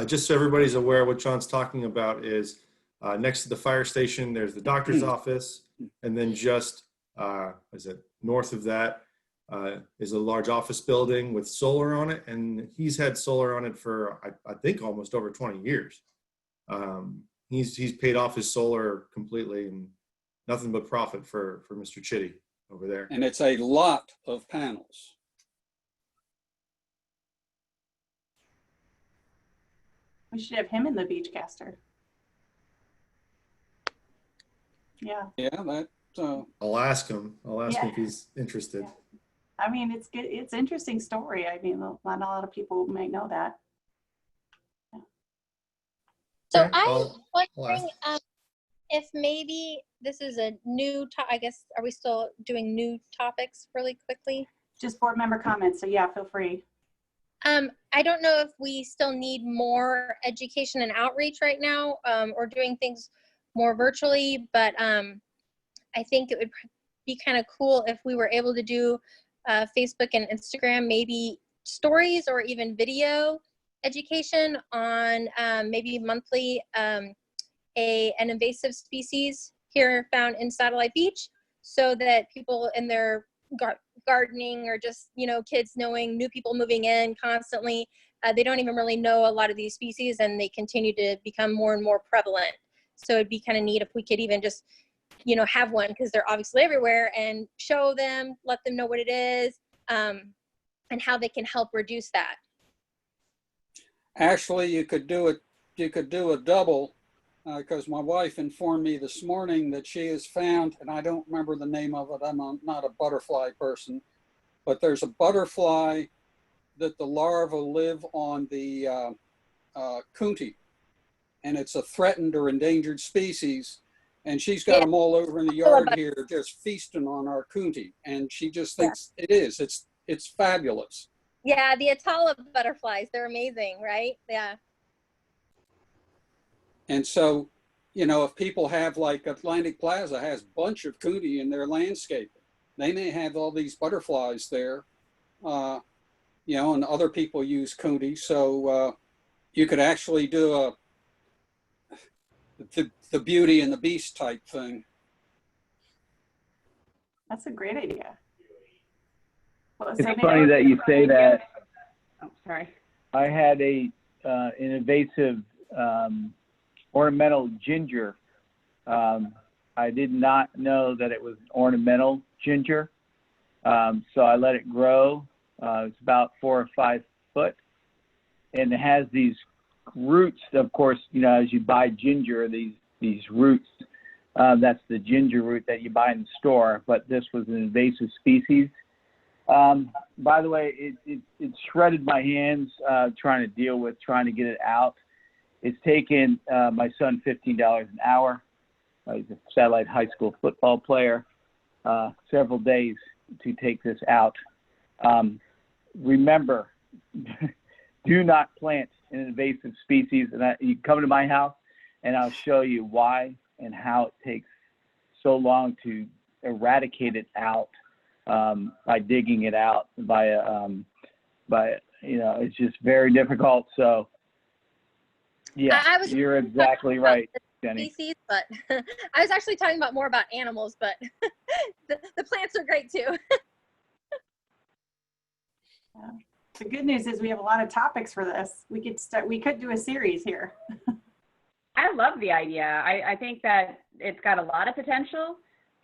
Just so everybody's aware, what John's talking about is next to the fire station, there's the doctor's office, and then just north of that is a large office building with solar on it, and he's had solar on it for I think almost over 20 years. He's paid off his solar completely and nothing but profit for Mr. Chitty over there. And it's a lot of panels. We should have him in the Beachcaster. Yeah. Yeah, that, I'll ask him. I'll ask him Yeah. if he's interested. Yeah. I mean, it's good. It's an interesting story. I mean, not a lot of people may know that. So Okay, I'm I'll wondering if maybe this is a new, I guess, are we still doing new topics really quickly? Just board member comments. So yeah, feel free. I don't know if we still need more education and outreach right now, or doing things more virtually, but I think it would be kind of cool if we were able to do Facebook and Instagram, maybe stories or even video education on maybe monthly an invasive species here found in Satellite Beach, so that people in their gardening or just, you know, kids knowing new people moving in constantly, they don't even really know a lot of these species, and they continue to become more and more prevalent. So it'd be kind of neat if we could even just, you know, have one, because they're obviously everywhere, and show them, let them know what it is, and how they can help reduce that. actually, you could do it. You could do a double, because my wife informed me this morning that she has found, and I don't remember the name of it. I'm not a butterfly person, but there's a butterfly that the larvae live on the coontie, and it's a threatened or endangered species. And she's got them all over in the yard here, just feasting on our coontie, and she just thinks it is. It's fabulous. Yeah, the Atala butterflies, they're amazing, right? Yeah. And so, you know, if people have, like Atlantic Plaza has a bunch of coontie in their landscape, they may have all these butterflies there, you know, and other people use coontie. So you could actually do the Beauty and the Beast type thing. That's a great idea. Well, It's so funny that you say that. Oh, sorry. I had an invasive ornamental ginger. I did not know that it was ornamental ginger. So I let it grow. It's about 4 or 5 foot. And it has these roots, of course, you know, as you buy ginger, these roots, that's the ginger root that you buy in the store, but this was an invasive species. By the way, it shredded my hands trying to get it out. It's taken my son $15 an hour. He's a Satellite High School football player. Several days to take this out. Remember, do not plant an invasive species. And you come to my house, and I'll show you why and how it takes so long to eradicate it out. By digging it out, by you know, it's just very difficult. So yeah, you're exactly right, Jenny. Species, but I was actually talking about more about animals, but the plants are great too. Yeah. The good news is we have a lot of topics for this. We could do a series here. I love the idea. I think that it's got a lot of potential.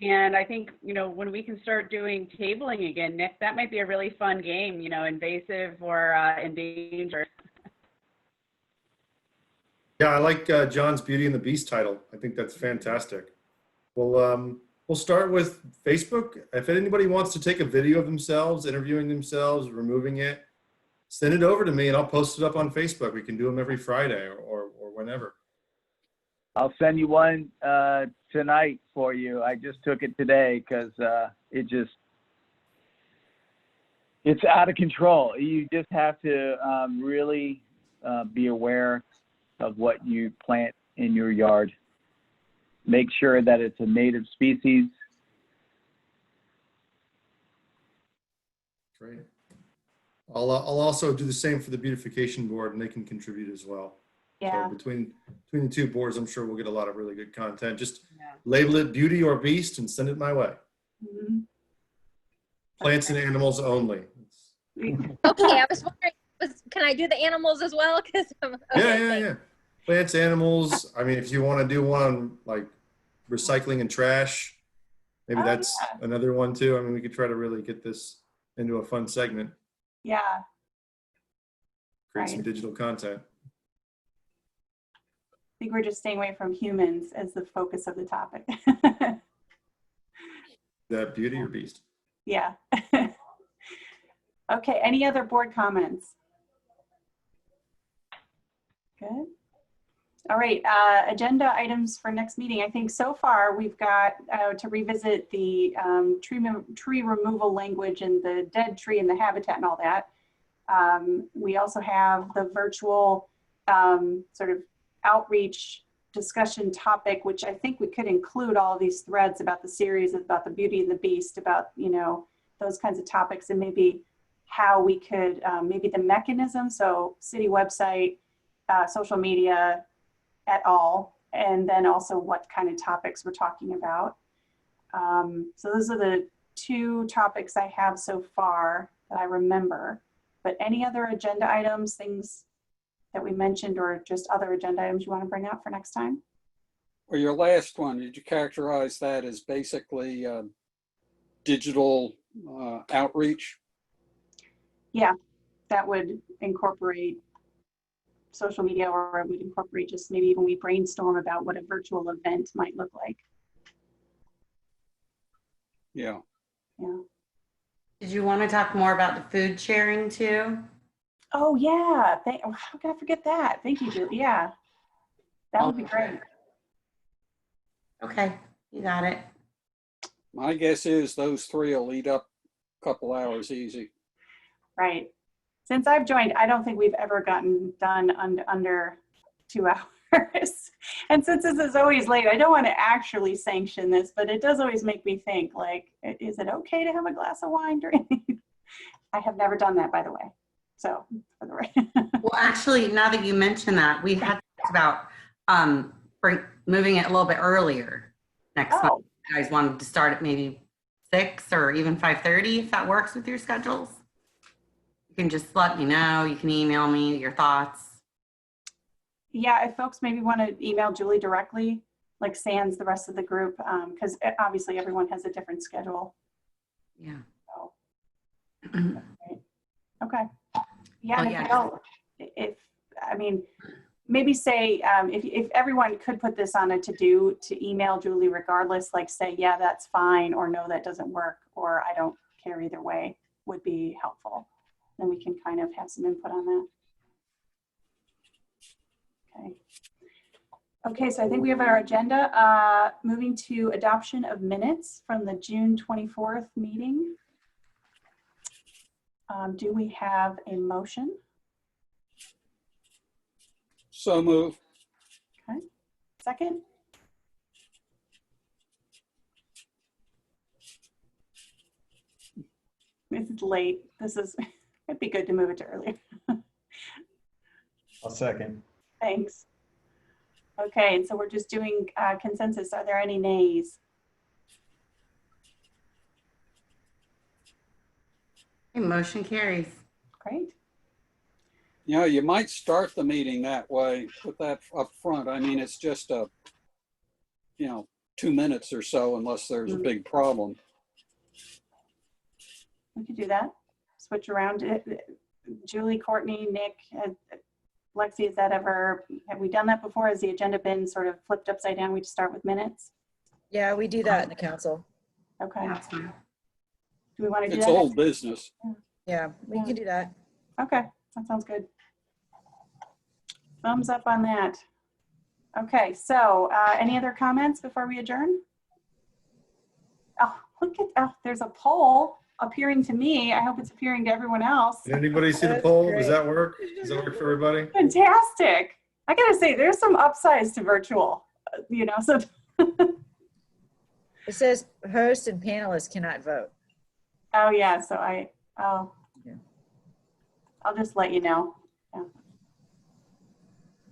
And I think, you know, when we can start doing tabling again, Nick, that might be a really fun game, you know, invasive or endangered. Yeah, I like John's Beauty and the Beast title. I think that's fantastic. Well, we'll start with Facebook. If anybody wants to take a video of themselves, interviewing themselves, removing it, send it over to me and I'll post it up on Facebook. We can do them every Friday or whenever. I'll send you one tonight for you. I just took it today because it's out of control. You just have to really be aware of what you plant in your yard. Make sure that it's a native species. Great. I'll also do the same for the beautification board, and they can contribute as well. Yeah. So between the two boards, I'm sure we'll get a lot of really good content. Just label it Beauty or Beast and send it my way. Mm-hmm. Plants and animals only. Okay, I was wondering, can I do the animals as well? Yeah. Plants, animals. I mean, if you want to do one on like recycling and trash, maybe Oh, that's yeah. another one too. I mean, we could try to really get this into a fun segment, Yeah, create some Right. digital content. I think we're just staying away from humans as the focus of the topic. That beauty or beast. Yeah. Okay, any other board comments? Good. All right, agenda items for next meeting. I think so far we've got to revisit the tree removal language and the dead tree and the habitat and all that. We also have the virtual sort of outreach discussion topic, which I think we could include all of these threads about the series, about the beauty and the beast, about, you know, those kinds of topics, and maybe how we could, maybe the mechanism, so city website, social media, et al., and then also what kind of topics we're talking about. So those are the two topics I have so far that I remember. But any other agenda items, things that we mentioned, or just other agenda items you want to bring up for next time? Or your last one, did you characterize that as basically digital outreach? Yeah, that would incorporate social media, or it would incorporate just maybe even we brainstorm about what a virtual event might look like. Yeah. Yeah. Did you want to talk more about the food sharing too? Oh yeah, how could I forget that? Thank you, Julie. Yeah, that would be great. Okay, you got it. My guess is those three will eat up a couple hours easy. Right. Since I've joined, I don't think we've ever gotten done under 2 hours. And since this is always late, I don't want to actually sanction this, but it does always make me think, like, is it okay to have a glass of wine during? I have never done that, by the way. So, for the record. Well, actually, now that you mention that, we had talked about moving it a little bit earlier next month. You guys wanted to start at maybe 6 or even 5:30, if that works with your schedules. You can just let me know. You can email me your thoughts. Yeah, if folks maybe want to email Julie directly, like sans the rest of the group, because obviously everyone has a different schedule. Yeah. So, okay. Yeah, Well, and if I mean, maybe say, if everyone could put this on a to-do to email Julie regardless, like say, yeah, that's fine, or no, that doesn't work, or I don't care either way, would be helpful. Then we can kind of have some input on that. Okay. Okay, so I think we have our agenda. Moving to adoption of minutes from the June 24th meeting. Do we have a motion? So move. Okay. Second? This is late. It'd be good to move it to earlier. I'll second. Thanks. Okay, and so we're just doing consensus. Are there any nays? Motion carries. Great. You know, you might start the meeting that way, put that up front. I mean, it's just 2 minutes or so, unless there's a big problem. We could do that. Switch around. Julie, Courtney, Nick, Lexi, have we done that before? Has the agenda been sort of flipped upside down? We just start with minutes? Yeah, we do that in the council. Okay. Do we want to do It's that? old business. Yeah, we can do that. Okay, that sounds good. Thumbs up on that. Okay, so any other comments before we adjourn? Oh, there's a poll appearing to me. I hope it's appearing to everyone else. Did anybody see the poll? Does that work? Does that work for everybody? Fantastic. I gotta say, there's some upsides to virtual, so. It says host and panelists cannot vote. Oh yeah, so I'll just let you know. Yeah.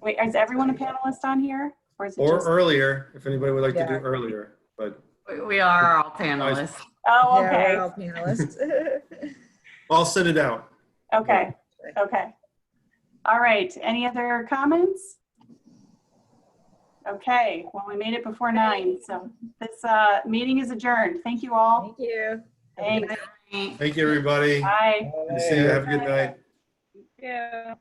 Wait, is everyone a panelist on here? Or is it Or just... earlier, if anybody would like to do earlier, but. We are all panelists. Oh, Yeah, okay. we're all panelists. I'll send it out. Okay. Okay. All right. Any other comments? Okay, well, we made it before 9, so this meeting is adjourned. Thank you all. Thank you. Thanks. Thank you, everybody. Bye. Good to see you. Have a good night. Yeah.